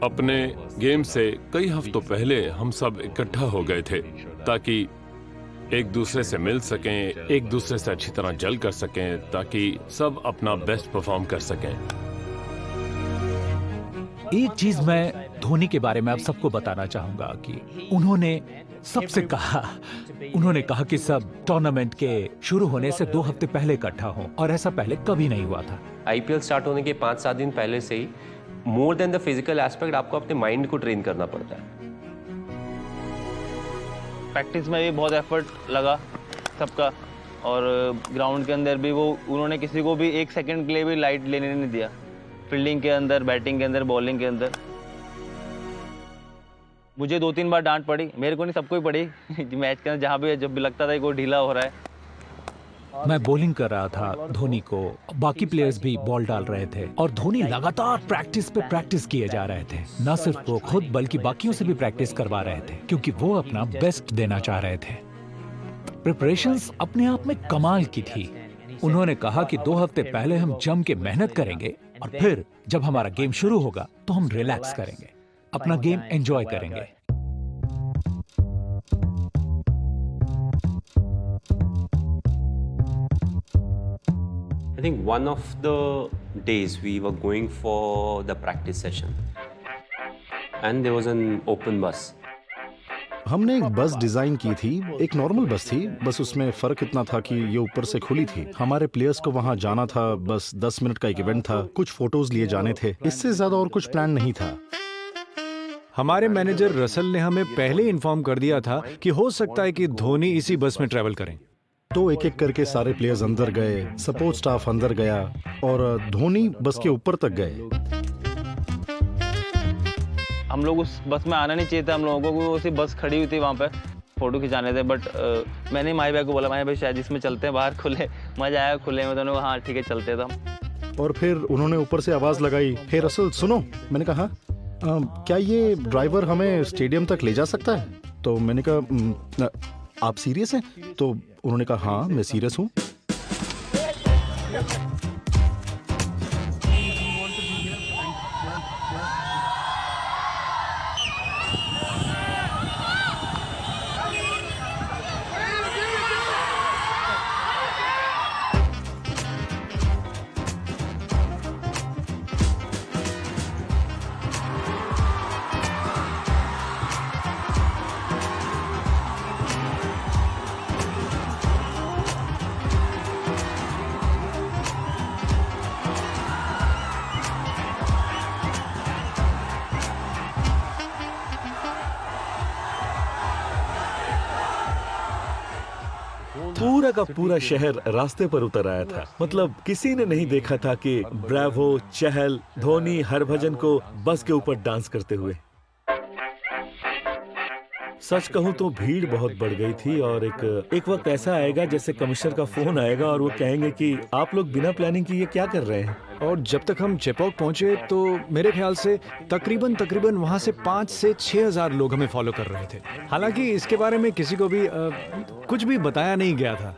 अपने गेम से कई हफ्तों पहले हम सब इकट्ठा हो गए थे ताकि एक दूसरे से मिल सकें, एक दूसरे से अच्छी तरह जल कर सकें, ताकि सब अपना बेस्ट परफॉर्म कर सकें। एक चीज मैं धोनी के बारे में आप सबको बताना चाहूंगा कि उन्होंने सबसे कहा, उन्होंने कहा कि सब टूर्नामेंट के शुरू होने से 2 हफ्ते पहले इकट्ठा हो, और ऐसा पहले कभी नहीं हुआ था। आईपीएल स्टार्ट होने के 5-7 दिन पहले से ही more than the physical aspect आपको अपने माइंड को ट्रेन करना पड़ता है। प्रैक्टिस में भी बहुत एफर्ट लगा सबका, और ग्राउंड के अंदर भी वो उन्होंने किसी को भी 1 सेकंड के लिए भी लाइट लेने नहीं दिया। फील्डिंग के अंदर, बैटिंग के अंदर, बॉलिंग के अंदर मुझे 2-3 बार डांट पड़ी, मेरे को नहीं सबको ही पड़ी मैच के अंदर, जहाँ भी जब भी लगता था कोई ढीला हो रहा है। मैं बॉलिंग कर रहा था धोनी को, बाकी प्लेयर्स भी बॉल डाल रहे थे और धोनी लगातार प्रैक्टिस पे प्रैक्टिस किए जा रहे थे। न सिर्फ वो खुद बल्कि बाकियों से भी प्रैक्टिस करवा रहे थे, क्योंकि वो अपना बेस्ट देना चाह रहे थे। प्रिपरेशंस अपने आप में कमाल की थी। उन्होंने कहा कि 2 हफ्ते पहले हम जम के मेहनत करेंगे और फिर जब हमारा गेम शुरू होगा तो हम रिलैक्स करेंगे, अपना गेम एंजॉय करेंगे। I think one of the days we were going for the practice session and there was an open bus. हमने एक बस डिजाइन की थी, एक नॉर्मल बस थी, बस उसमें फर्क इतना था कि ये ऊपर से खुली थी। हमारे प्लेयर्स को वहाँ जाना था, बस 10 मिनट का एक इवेंट था, कुछ फोटोज लिए जाने थे, इससे ज्यादा और कुछ प्लान नहीं था। हमारे मैनेजर रसल ने हमें पहले इन्फॉर्म कर दिया था कि हो सकता है कि धोनी इसी बस में ट्रैवल करें। तो एक एक करके सारे प्लेयर्स अंदर गए, सपोर्ट स्टाफ अंदर गया और धोनी बस के ऊपर तक गए। हम लोग उस बस में आना नहीं चाहिए था, हम लोगों को उसी बस खड़ी हुई थी वहाँ पे फोटो खिंचाने थे, बट मैंने माही भाई को बोला, माही भाई शायद इसमें चलते हैं, बाहर खुले, मजा आया खुले में, तो हाँ ठीक है चलते थे। और फिर उन्होंने ऊपर से आवाज लगाई, हे रसल सुनो। मैंने कहा क्या ये ड्राइवर हमें स्टेडियम तक ले जा सकता है? तो मैंने कहा आप सीरियस हैं? तो उन्होंने कहा हाँ मैं सीरियस हूँ। पूरा का पूरा शहर रास्ते पर उतर आया था। मतलब किसी ने नहीं देखा था कि ब्रावो, चहल, धोनी, हरभजन को बस के ऊपर डांस करते हुए। सच कहूं तो भीड़ बहुत बढ़ गई थी और एक वक्त ऐसा आएगा जैसे कमिश्नर का फोन आएगा और वो कहेंगे कि आप लोग बिना प्लानिंग किए क्या कर रहे हैं। और जब तक हम चेपॉक पहुंचे तो मेरे ख्याल से तकरीबन वहां से 5 से 6 हजार लोग हमें फॉलो कर रहे थे। हालांकि इसके बारे में किसी को भी कुछ भी बताया नहीं गया था।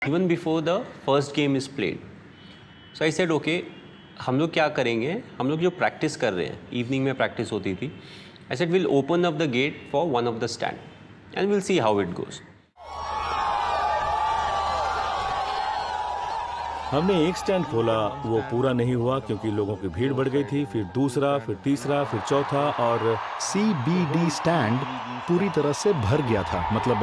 Even before the first game is played, so I said okay, हम लोग क्या करेंगे, हम लोग जो प्रैक्टिस कर रहे हैं, इवनिंग में प्रैक्टिस होती थी, I said we'll open up the gate for one of the stand and we'll see how it goes. हमने एक स्टैंड खोला, वो पूरा नहीं हुआ क्योंकि लोगों की भीड़ बढ़ गई थी। फिर दूसरा, फिर तीसरा, फिर चौथा और CBD स्टैंड पूरी तरह से भर गया था। मतलब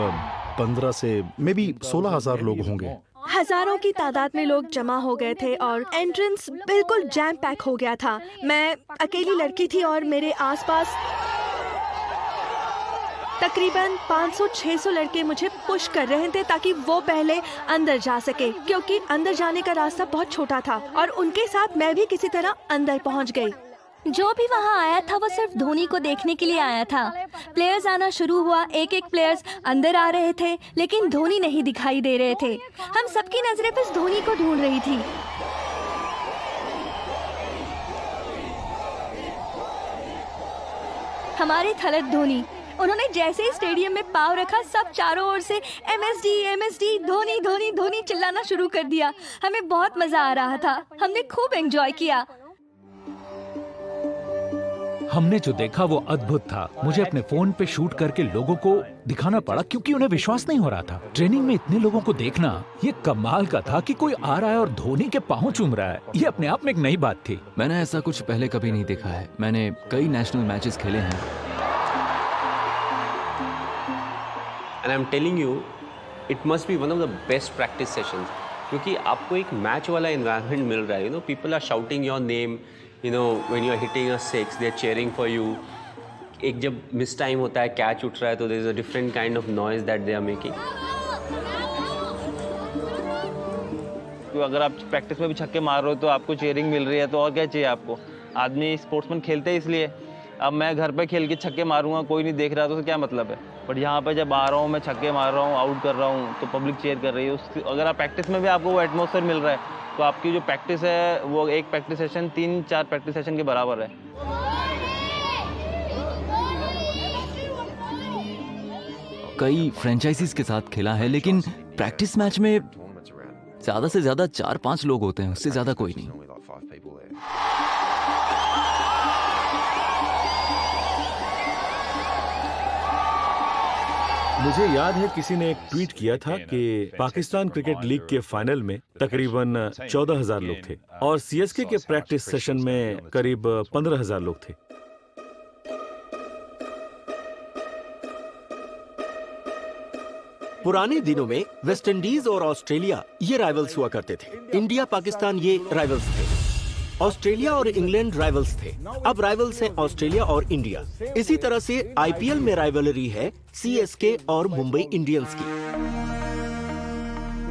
15 से मे बी 16,000 लोग होंगे। हजारों की तादाद में लोग जमा हो गए थे और एंट्रेंस बिल्कुल जैम पैक हो गया था। मैं अकेली लड़की थी और मेरे आसपास तकरीबन 500-600 लड़के मुझे पुश कर रहे थे ताकि वो पहले अंदर जा सके, क्योंकि अंदर जाने का रास्ता बहुत छोटा था और उनके साथ मैं भी किसी तरह अंदर पहुंच गई। जो भी वहाँ आया था वो सिर्फ धोनी को देखने के लिए आया था। प्लेयर्स आना शुरू हुआ, एक एक प्लेयर्स अंदर आ रहे थे, लेकिन धोनी नहीं दिखाई दे रहे थे। हम सबकी नजरें बस धोनी को ढूंढ रही थी। हमारे खलत धोनी, उन्होंने जैसे ही स्टेडियम में पाँव रखा, सब चारों ओर से MSD धोनी धोनी धोनी चिल्लाना शुरू कर दिया। हमें बहुत मजा आ रहा था, हमने खूब एंजॉय किया। हमने जो देखा वो अद्भुत था। मुझे अपने फोन पे शूट करके लोगों को दिखाना पड़ा क्योंकि उन्हें विश्वास नहीं हो रहा था। ट्रेनिंग में इतने लोगों को देखना ये कमाल का था कि कोई आ रहा है और धोनी के पांव चूम रहा है। ये अपने आप में एक नई बात थी। मैंने ऐसा कुछ पहले कभी नहीं देखा है। मैंने कई नेशनल मैचेस खेले हैं। And I am telling you it must be one of the best practice sessions, क्योंकि आपको एक मैच वाला एनवायरनमेंट मिल रहा है। You know, people are shouting your name, you know, when you are hitting a six they are cheering for you. एक जब मिस टाइम होता है, कैच उठ रहा है, तो there is a different kind of noise that they are making. तो अगर आप प्रैक्टिस में भी छक्के मार रहे हो तो आपको चीयरिंग मिल रही है, तो और क्या चाहिए आपको। आदमी स्पोर्ट्समैन खेलते हैं इसलिए। अब मैं घर पे खेल के छक्के मारूंगा, कोई नहीं देख रहा तो क्या मतलब है। बट यहाँ पे जब आ रहा हूँ, मैं छक्के मार रहा हूँ, आउट कर रहा हूँ, तो पब्लिक चीयर कर रही है। अगर आप प्रैक्टिस में भी आपको वो एटमॉस्फेयर मिल रहा है, तो आपकी जो प्रैक्टिस है वो एक प्रैक्टिस सेशन 3-4 प्रैक्टिस सेशन के बराबर है। कई फ्रेंचाइजीज के साथ खेला है, लेकिन प्रैक्टिस मैच में ज्यादा से ज्यादा 4-5 लोग होते हैं, उससे ज्यादा कोई नहीं। मुझे याद है किसी ने एक ट्वीट किया था कि पाकिस्तान क्रिकेट लीग के फाइनल में तकरीबन 14,000 लोग थे और सीएसके के प्रैक्टिस सेशन में करीब 15,000 लोग थे। पुराने दिनों में वेस्ट इंडीज और ऑस्ट्रेलिया ये राइवल्स हुआ करते थे। इंडिया पाकिस्तान ये राइवल्स थे। ऑस्ट्रेलिया और इंग्लैंड राइवल्स थे। अब राइवल्स हैं ऑस्ट्रेलिया और इंडिया। इसी तरह से आईपीएल में राइवलरी है सीएसके और मुंबई इंडियंस की,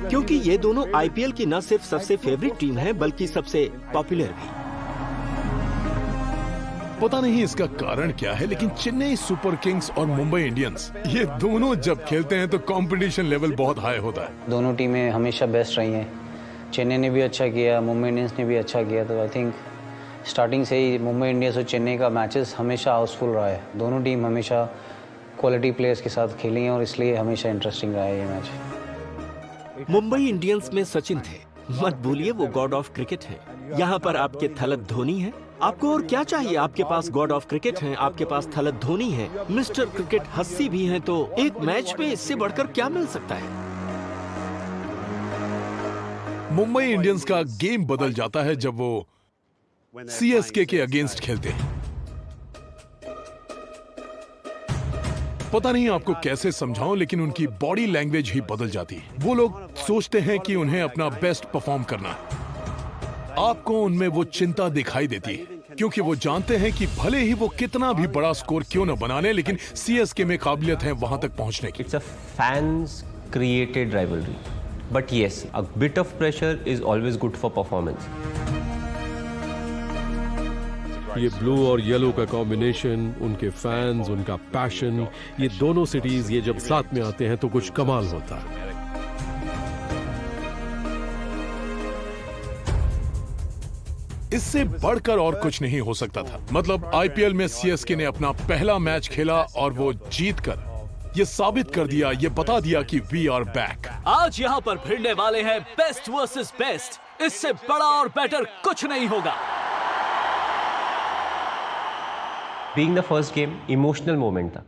क्योंकि ये दोनों आईपीएल की न सिर्फ सबसे फेवरेट टीम है बल्कि सबसे पॉपुलर भी। पता नहीं इसका कारण क्या है, लेकिन चेन्नई सुपर किंग्स और मुंबई इंडियंस ये दोनों जब खेलते हैं तो कंपटीशन लेवल बहुत हाई होता है। दोनों टीमें हमेशा बेस्ट रही हैं। चेन्नई ने भी अच्छा किया, मुंबई इंडियंस ने भी अच्छा किया। तो आई थिंक स्टार्टिंग से ही मुंबई इंडियंस और चेन्नई का मैचेस हमेशा हाउसफुल रहा है। दोनों टीम हमेशा क्वालिटी प्लेयर्स के साथ खेली हैं और इसलिए हमेशा इंटरेस्टिंग रहा है ये मैच। मुंबई इंडियंस में सचिन थे, मत भूलिए वो गॉड ऑफ क्रिकेट है। यहाँ पर आपके थलत धोनी है। आपको और क्या चाहिए? आपके पास गॉड ऑफ क्रिकेट है, आपके पास थलत धोनी है, मिस्टर क्रिकेट हस्सी भी हैं, तो एक मैच में इससे बढ़कर क्या मिल सकता है? मुंबई इंडियंस का गेम बदल जाता है जब वो सीएसके के अगेंस्ट खेलते हैं। पता नहीं आपको कैसे समझाऊं, लेकिन उनकी बॉडी लैंग्वेज ही बदल जाती है। वो लोग सोचते हैं कि उन्हें अपना बेस्ट परफॉर्म करना है। आपको उनमें वो चिंता दिखाई देती है, क्योंकि वो जानते हैं कि भले ही वो कितना भी बड़ा स्कोर क्यों न बना ले, लेकिन सीएसके में काबिलियत है वहां तक पहुंचने की। It's a fans created rivalry, but yes, a bit of pressure is always good for performance. ये ब्लू और येलो का कॉम्बिनेशन, उनके फैंस, उनका पैशन, ये दोनों सिटीज ये जब साथ में आते हैं तो कुछ कमाल होता है। इससे बढ़कर और कुछ नहीं हो सकता था। मतलब आईपीएल में सीएसके ने अपना पहला मैच खेला और वो जीतकर ये साबित कर दिया, ये बता दिया कि वी आर बैक। आज यहाँ पर भिड़ने वाले हैं बेस्ट वर्सेस बेस्ट। इससे बड़ा और बेटर कुछ नहीं होगा। Being the first game emotional moment था।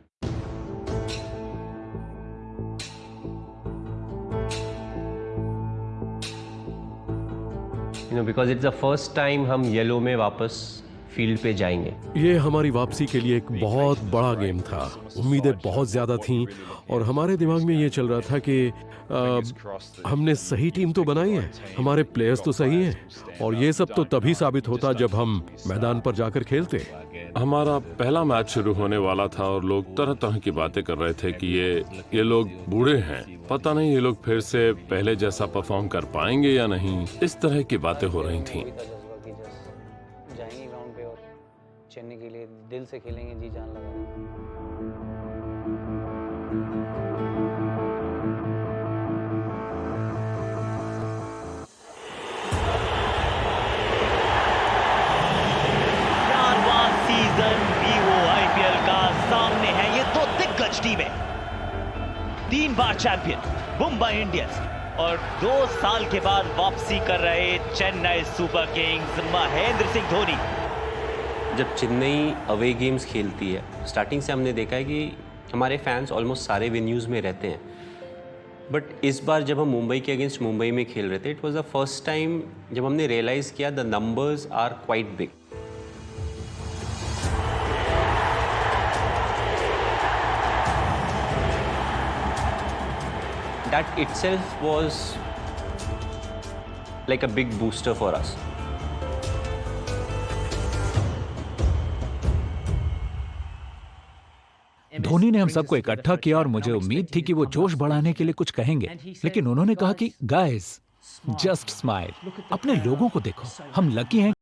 You know, because it's the first time हम येलो में वापस फील्ड पे जाएंगे। ये हमारी वापसी के लिए एक बहुत बड़ा गेम था। उम्मीदें बहुत ज्यादा थीं और हमारे दिमाग में ये चल रहा था कि हमने सही टीम तो बनाई है, हमारे प्लेयर्स तो सही हैं, और ये सब तो तभी साबित होता जब हम मैदान पर जाकर खेलते। हमारा पहला मैच शुरू होने वाला था और लोग तरह तरह की बातें कर रहे थे कि ये लोग बूढ़े हैं, पता नहीं ये लोग फिर से पहले जैसा परफॉर्म कर पाएंगे या नहीं। इस तरह की बातें हो रही थीं। जाएंगे ग्राउंड पे और चेन्नई के लिए दिल से खेलेंगे, जी जान लगा। आईपीएल का सामने है ये दो दिग्गज टीमें, 3 बार चैंपियन मुंबई इंडियंस और 2 साल के बाद वापसी कर रहे चेन्नई सुपर किंग्स महेंद्र सिंह धोनी। जब चेन्नई अवे गेम्स खेलती है, स्टार्टिंग से हमने देखा है कि हमारे फैंस ऑलमोस्ट सारे वेन्यूज़ में रहते हैं, बट इस बार जब हम मुंबई के अगेंस्ट मुंबई में खेल रहे थे, it was the first time जब हमने रियलाइज़ किया the numbers are quite big. That itself was like a big booster for us. Dhoni ने हम सबको इकट्ठा किया और मुझे उम्मीद थी कि वो जोश बढ़ाने के लिए कुछ कहेंगे, लेकिन उन्होंने कहा कि गाइस जस्ट स्माइल, अपने लोगों को देखो, हम लकी हैं.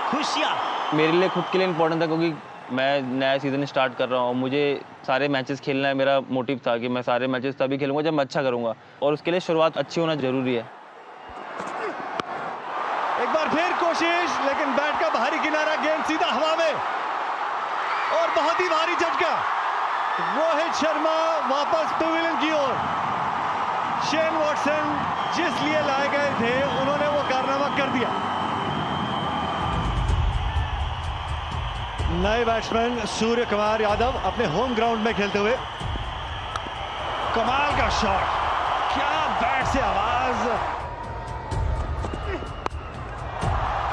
खुशियां मेरे लिए खुद के लिए इम्पोर्टेंट था, क्योंकि मैं नया सीज़न स्टार्ट कर रहा हूँ. मुझे सारे मैचेस खेलना है. मेरा मोटिव था कि मैं सारे मैचेस तभी खेलूंगा जब मैं अच्छा करूंगा, और उसके लिए शुरुआत अच्छी होना ज़रूरी है. एक बार फिर कोशिश, लेकिन बैट का बाहरी किनारा, गेंद सीधा हवा में और बहुत ही भारी झटका. रोहित शर्मा वापस पवेलियन की ओर. शेन वॉटसन जिस लिए लाए गए थे, उन्होंने वो कारनामा कर दिया. नए बैट्समैन सूर्य कुमार यादव अपने होम ग्राउंड में खेलते हुए. कमाल का शॉट, क्या बैट से आवाज.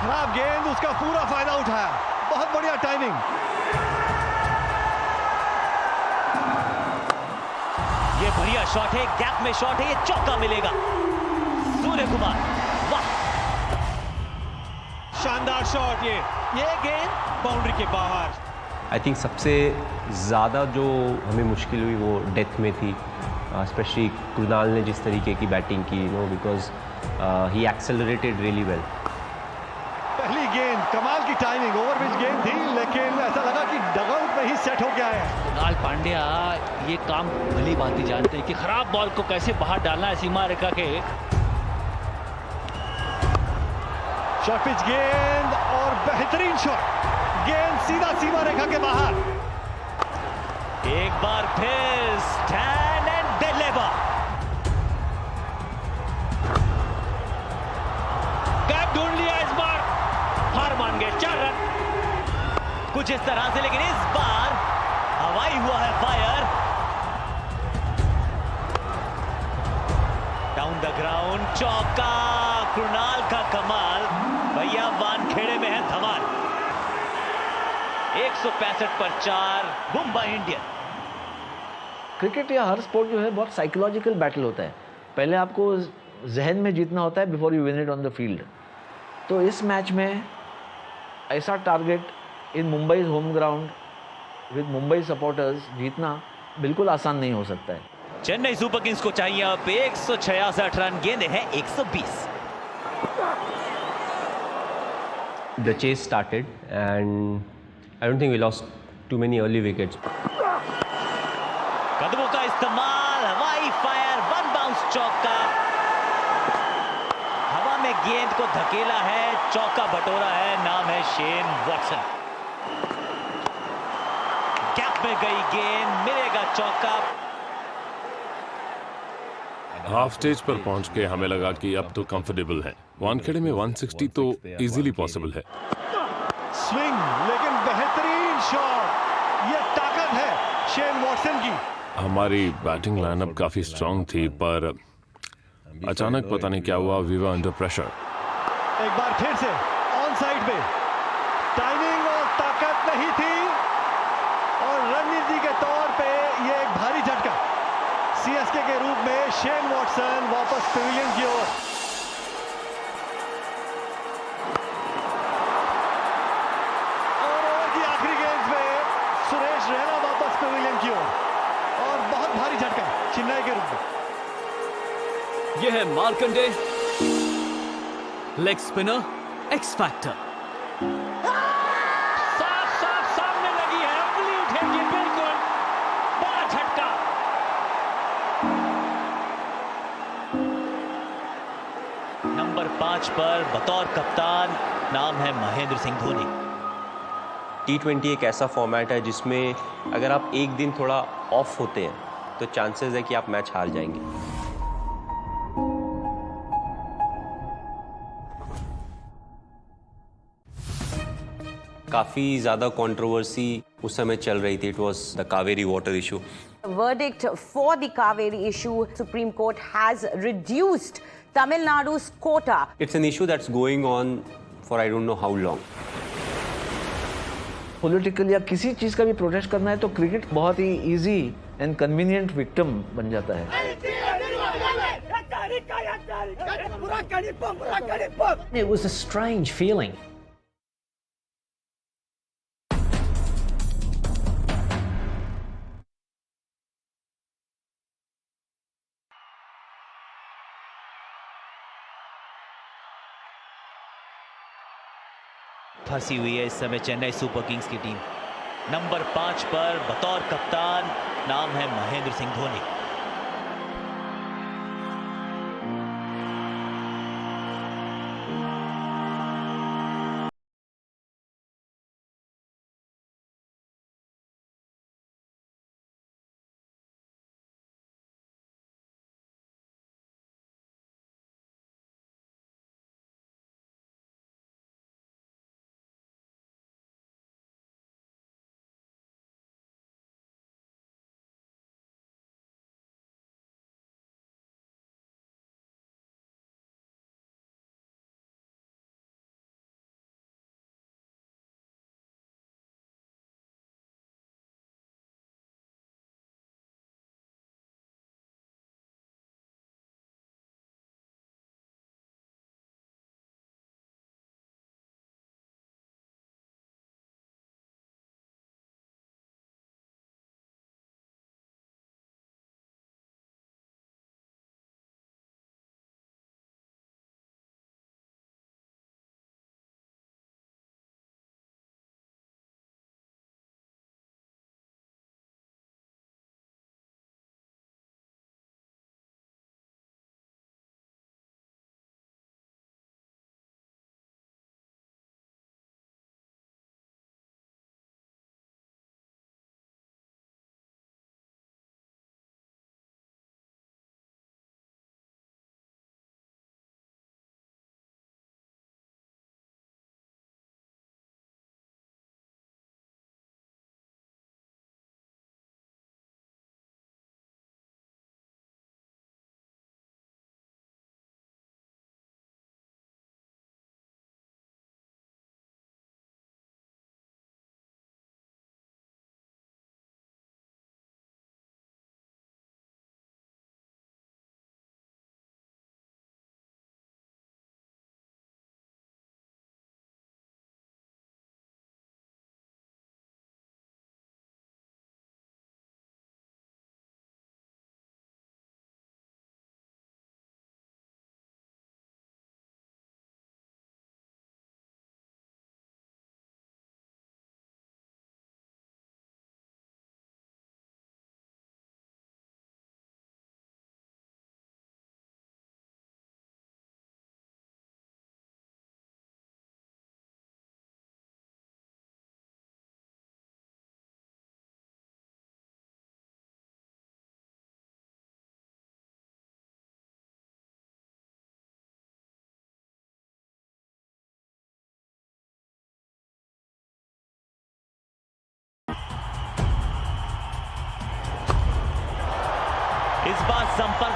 खराब गेंद, उसका पूरा फायदा उठाया. बहुत बढ़िया टाइमिंग. ये बढ़िया शॉट है, गैप में शॉट है, ये चौका मिलेगा. सूर्य कुमार, वाह, शानदार शॉट. ये गेंद बाउंड्री के बाहर. आई थिंक सबसे ज़्यादा जो हमें मुश्किल हुई वो डेथ में थी, स्पेशली कृणाल ने जिस तरीके की बैटिंग की, because he accelerated really well. पहली गेंद कमाल की टाइमिंग, ओवर पिच गेंद थी, लेकिन ऐसा लगा कि डगआउट में ही सेट हो गया है. कृणाल पांड्या ये काम भली भांति जानते हैं कि खराब बॉल को कैसे बाहर डालना है सीमा रेखा के. शॉर्ट पिच गेंद और बेहतरीन शॉट. गेंद सीधा सीमा रेखा के बाहर. एक बार फिर स्टैन एंड डिलीवर. कैप ढूंढ लिया इस बार, हार मान गए. 4 रन कुछ इस तरह से, लेकिन इस बार हवाई हुआ है फायर. डाउन द ग्राउंड, चौका. कृणाल का कमाल. भैया वानखेड़े में है धमाल. 165 पर 4, मुंबई इंडियन. क्रिकेट या हर स्पोर्ट जो है बहुत साइकोलॉजिकल बैटल होता है. पहले आपको जहन में जीतना होता है before you win it on the field. तो इस मैच में ऐसा target in Mumbai home ground with Mumbai supporters जीतना बिल्कुल आसान नहीं हो सकता है. चेन्नई सुपर किंग्स को चाहिए अब 166 रन, गेंद है 120। The chase started and I don't think we lost too many early wickets. कदमों का इस्तेमाल, हवाई फायर, वन बाउंस चौका, हवा में गेंद को धकेला है, चौका बटोरा है, नाम है शेन वॉटसन। गैप में गई गेंद, मिलेगा चौका। हाफ स्टेज पर पहुंच के हमें लगा कि अब तो कंफर्टेबल है। वानखेड़े में 160 तो इजीली पॉसिबल है। स्विंग, लेकिन बेहतरीन शॉट, ये ताकत है शेन वॉटसन की। हमारी बैटिंग लाइनअप काफी स्ट्रांग थी, पर अचानक पता नहीं क्या हुआ, वी वर अंडर प्रेशर। एक बार फिर से ऑन साइड पे टाइमिंग और ताकत नहीं थी, और रणनीति के तौर पे ये एक भारी झटका। सीएसके के रूप में शेन वॉटसन वापस पेविलियन की ओर। और ओवर की आखिरी गेंद में सुरेश रैना वापस पेविलियन की ओर, और बहुत भारी झटका चेन्नई के रूप में। यह है Markande, leg spinner, X factor. सामने लगी है, उंगली उठेगी बिल्कुल, बड़ा झटका। नंबर 5 पर बतौर कप्तान नाम है महेंद्र सिंह धोनी। T20 एक ऐसा फॉर्मेट है जिसमें अगर आप एक दिन थोड़ा ऑफ होते हैं तो चांसेस है कि आप मैच हार जाएंगे। काफी ज्यादा कंट्रोवर्सी उस समय चल रही थी। It was the Kaveri water issue. Verdict for the Kaveri issue, Supreme Court has reduced Tamil Nadu's quota. It's an issue that's going on for I don't know how long. Political या किसी चीज का भी प्रोटेस्ट करना है तो क्रिकेट बहुत ही इजी एंड कन्वीनियंट विक्टिम बन जाता है। It was a strange feeling. फंसी हुई है इस समय चेन्नई सुपर किंग्स की टीम। नंबर 5 पर बतौर कप्तान नाम है महेंद्र सिंह धोनी।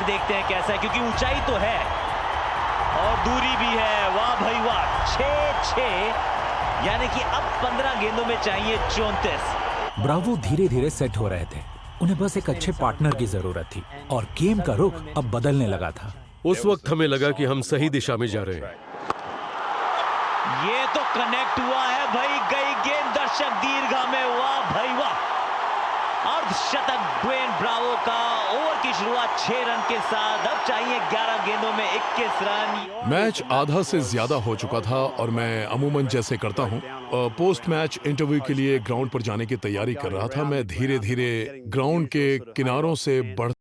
देखते हैं कैसा है, क्योंकि ऊंचाई तो है और दूरी भी है। वाह भाई वाह, 6-6, यानी कि अब 15 गेंदों में चाहिए 34। ब्रावो धीरे धीरे सेट हो रहे थे, उन्हें बस एक अच्छे पार्टनर की जरूरत थी और गेम का रुख अब बदलने लगा था। उस वक्त हमें लगा कि हम सही दिशा में जा रहे हैं। ये तो कनेक्ट हुआ है भाई, गई गेंद दर्शक दीर्घा में। वाह भाई वाह, अर्धशतक ड्वेन ब्रावो का। ओवर की शुरुआत 6 रन के साथ, अब चाहिए 11 गेंदों में 21 रन। मैच आधा से ज्यादा हो चुका था और मैं अमूमन जैसे करता हूं, पोस्ट मैच इंटरव्यू के लिए ग्राउंड पर जाने की तैयारी कर रहा था। मैं धीरे धीरे ग्राउंड के किनारों से बढ़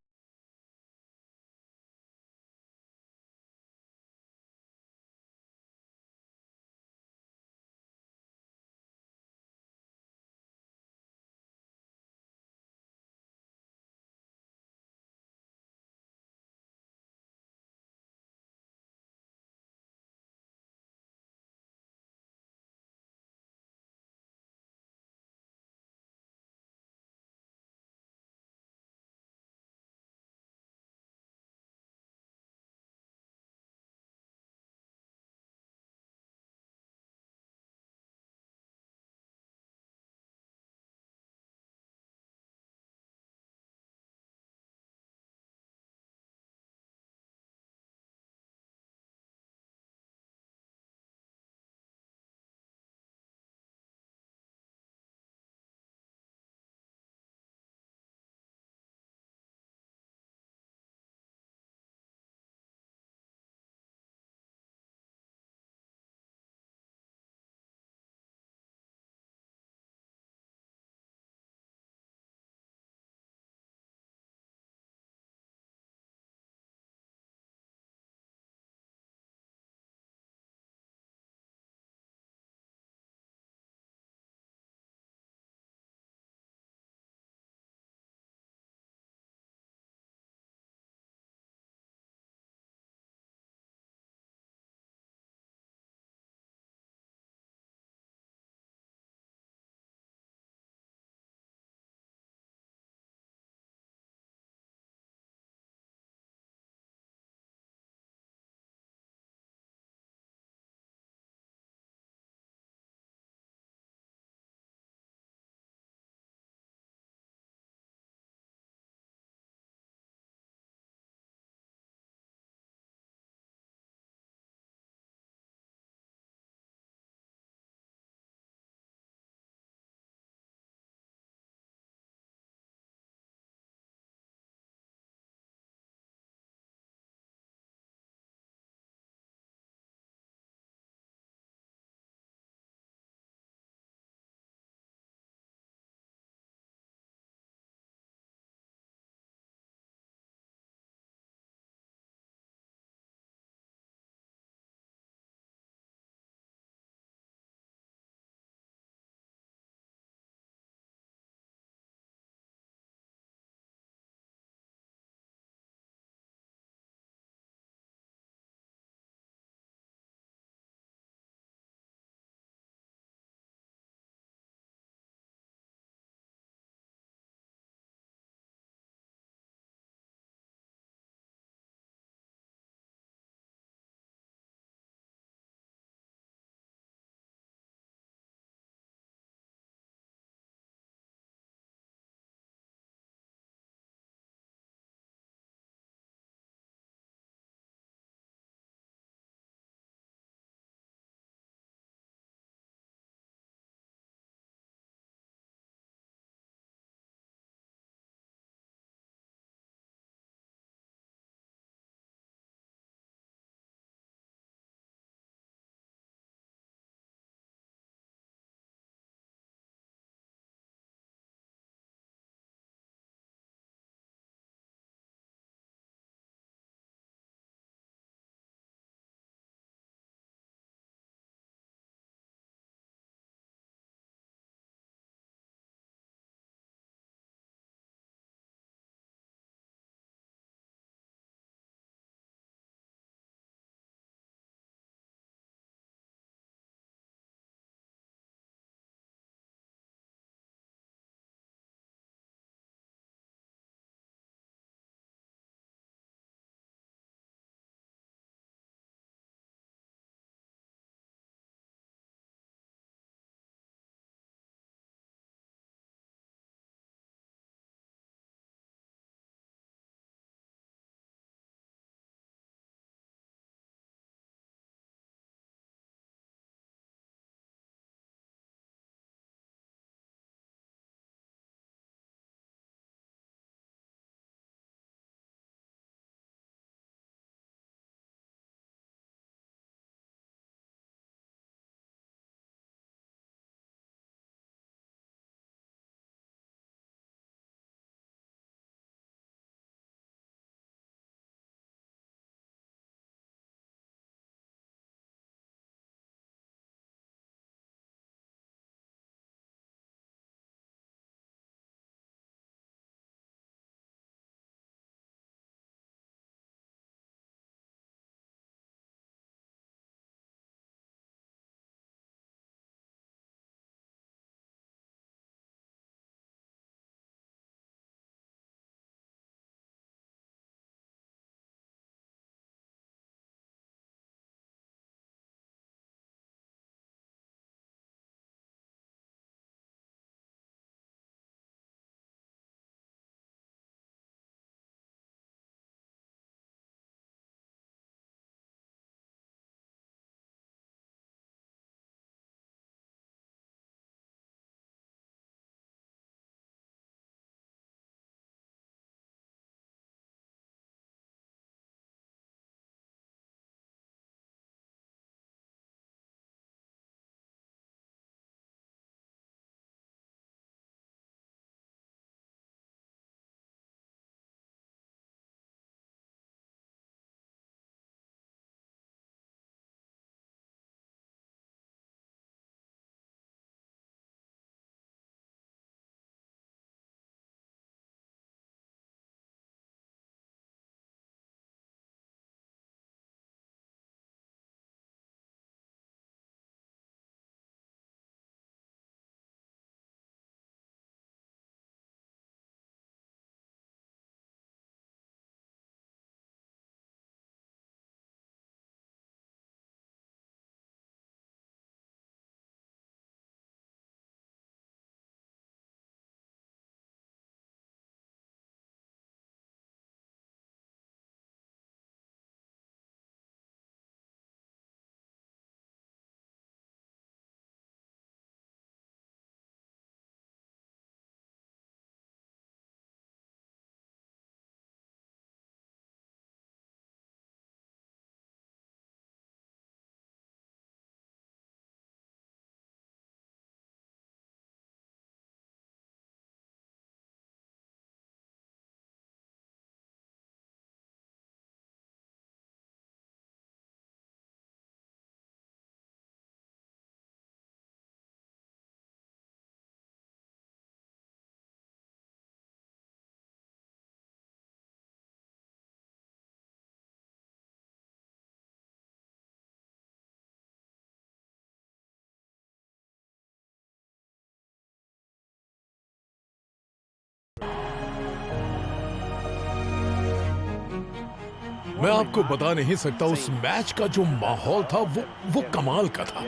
मैं आपको बता नहीं सकता, उस मैच का जो माहौल था वो कमाल का था।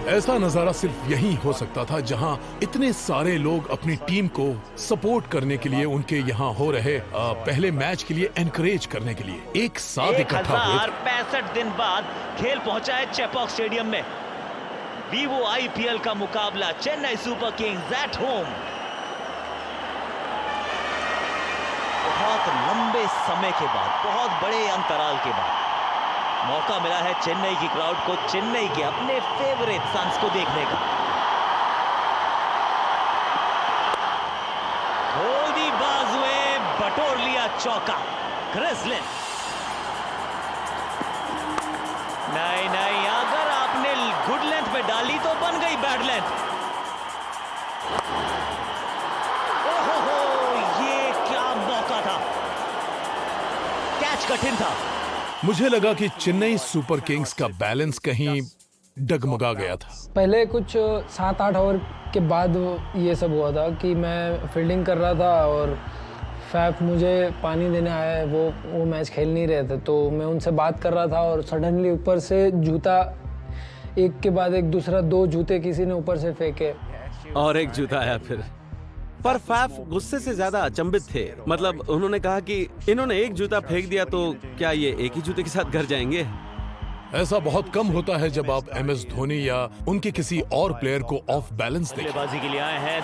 ऐसा नजारा सिर्फ यहीं हो सकता था जहां इतने सारे लोग अपनी टीम को सपोर्ट करने के लिए, उनके यहां हो रहे पहले मैच के लिए एनकरेज करने के लिए एक साथ इकट्ठा हुए। 1065 दिन बाद खेल पहुंचा है चेपॉक स्टेडियम में। वीवो IPL का मुकाबला Chennai super Kings at home. बहुत लंबे समय के बाद, बहुत बड़े अंतराल के बाद मौका मिला है चेन्नई की क्राउड को चेन्नई के अपने फेवरेट सन्स को देखने का। खोल दी बाजुएं, बटोर लिया चौका क्रिस लिन। नहीं, अगर आपने गुड लेंथ पे डाली तो बन गई बैड लेंथ। ओहो, ये क्या मौका था, कैच कठिन था। मुझे लगा कि चेन्नई सुपर किंग्स का बैलेंस कहीं डगमगा गया था। पहले कुछ 7-8 ओवर के बाद ये सब हुआ था कि मैं फील्डिंग कर रहा था और फैफ मुझे पानी देने आया है, वो मैच खेल नहीं रहे थे, तो मैं उनसे बात कर रहा था और सडनली ऊपर से जूता एक के बाद एक दूसरा 2 जूते किसी ने ऊपर से फेंके और एक जूता आया फिर। पर फैफ गुस्से से ज्यादा अचंभित थे। मतलब उन्होंने कहा कि इन्होंने एक जूता फेंक दिया तो क्या ये एक ही जूते के साथ घर जाएंगे? ऐसा बहुत कम होता है जब आप MS धोनी या उनके किसी और प्लेयर को ऑफ बैलेंस देखें। बल्लेबाजी के लिए आए हैं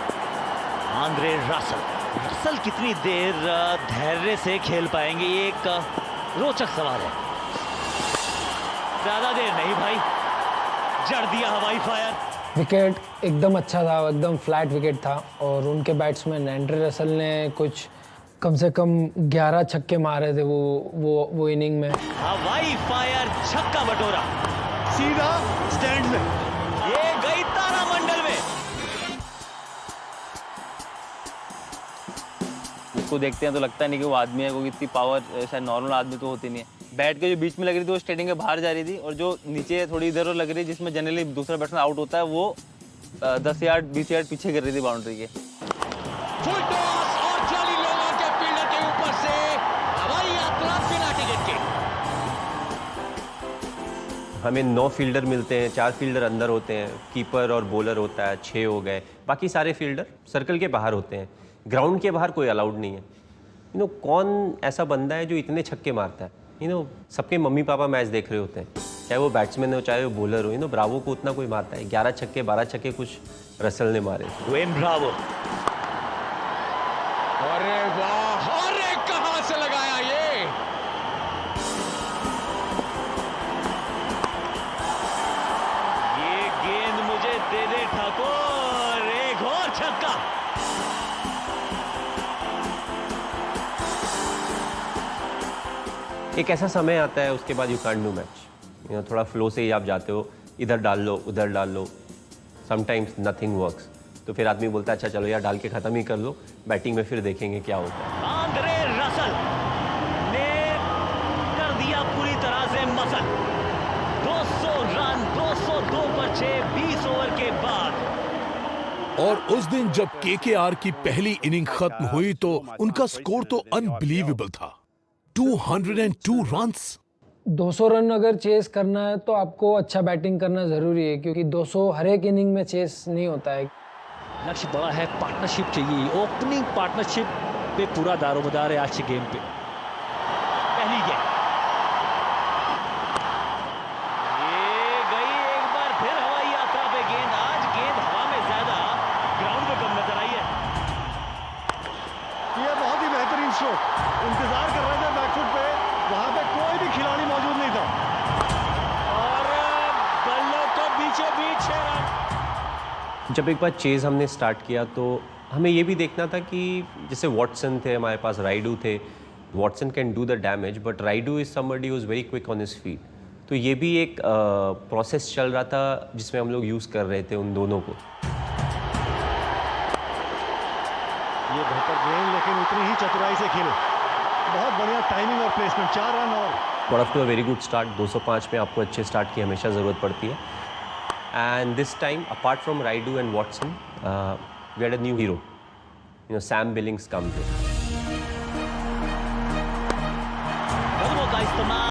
आंद्रे रसल कितनी देर धैर्य से खेल पाएंगे, ये एक रोचक सवाल है। ज्यादा देर नहीं भाई, जड़ दिया हवाई फायर। विकेट एकदम अच्छा था, एकदम फ्लैट विकेट था और उनके बैट्समैन एंड्रे रसल ने कुछ कम से कम 11 छक्के मारे थे वो इनिंग में। हवाई फायर, छक्का बटोरा सीधा स्टैंड में, ये गई तारामंडल में। उसको देखते हैं तो लगता नहीं कि वो आदमी है, क्योंकि इतनी पावर शायद नॉर्मल आदमी तो होती नहीं है। बैट के जो बीच में लग रही थी वो स्टेडियम के बाहर जा रही थी, और जो नीचे थोड़ी इधर लग रही जिसमें जनरली दूसरा बैट्समैन आउट होता है, वो 10 यार्ड 20 यार्ड पीछे गिर रही थी बाउंड्री के। फुल टॉस और जॉली लोलर के फील्डर के ऊपर से हवाई यात्रा बिना टिकट के। हमें 9 फील्डर मिलते हैं, 4 फील्डर अंदर होते हैं, कीपर और बॉलर होता है, 6 हो गए, बाकी सारे फील्डर सर्कल के बाहर होते हैं। ग्राउंड के बाहर कोई अलाउड नहीं है। कौन ऐसा बंदा है जो इतने छक्के मारता है? सबके मम्मी पापा मैच देख रहे होते हैं, चाहे वो बैट्समैन हो चाहे वो बॉलर हो। ब्रावो को उतना कोई मारता है? 11 छक्के 12 छक्के कुछ रसल ने मारे। ड्वेन ब्रावो, अरे वाह, अरे कहां से लगाया ये। ये गेंद मुझे दे दे ठाकुर, एक और छक्का। एक ऐसा समय आता है उसके बाद यू कांट डू मैच। थोड़ा फ्लो से ही आप जाते हो, इधर डाल लो उधर डाल लो, समटाइम्स नथिंग वर्क्स। तो फिर आदमी बोलता है अच्छा चलो यार डाल के ख़त्म ही कर लो, बैटिंग में फिर देखेंगे क्या होता है। आंद्रे रसल ने कर दिया पूरी तरह से मसल। 200 रन, 202 पर 6, 20 ओवर के बाद। और उस दिन जब KKR की पहली इनिंग खत्म हुई तो उनका स्कोर तो अनबिलीवेबल था, 202 रन्स। 200 रन अगर चेस करना है तो आपको अच्छा बैटिंग करना जरूरी है, क्योंकि 200 हर एक इनिंग में चेस नहीं होता है। लक्ष्य बड़ा है, पार्टनरशिप चाहिए। ओपनिंग पार्टनरशिप पे पूरा दारोमदार है आज के गेम पे। पहली गेंद ये गई, एक बार फिर हवाई यात्रा पे गेंद। आज गेंद हवा में ज्यादा, ग्राउंड में कम नजर आई है। ये बहुत ही बेहतरीन स्ट्रोक, इंतजार कर रहे थे बैकफुट पे, वहां पे कोई भी खिलाड़ी मौजूद नहीं था और बल्लों को बीचों बीच 6 रन। जब एक बार चेज हमने स्टार्ट किया तो हमें ये भी देखना था कि जैसे वॉटसन थे हमारे पास, राइडू थे। Watson can do the damage but Raidu is somebody who is very quick on his feet. तो ये भी एक प्रोसेस चल रहा था जिसमें हम लोग यूज़ कर रहे थे उन दोनों को। ये बेहतर गेंद, लेकिन उतनी ही चतुराई से खेले, बहुत बढ़िया टाइमिंग और प्लेसमेंट। 4 रन और got off to a very good start. 205 में आपको अच्छे स्टार्ट की हमेशा ज़रूरत पड़ती है। And this time, apart from Raidu and Watson, we had a new hero. Sam Billings comes in. कदमों का इस्तेमाल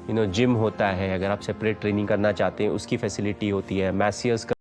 जिम होता है, अगर आप सेपरेट ट्रेनिंग करना चाहते हैं उसकी फैसिलिटी होती है, मैसियर्स का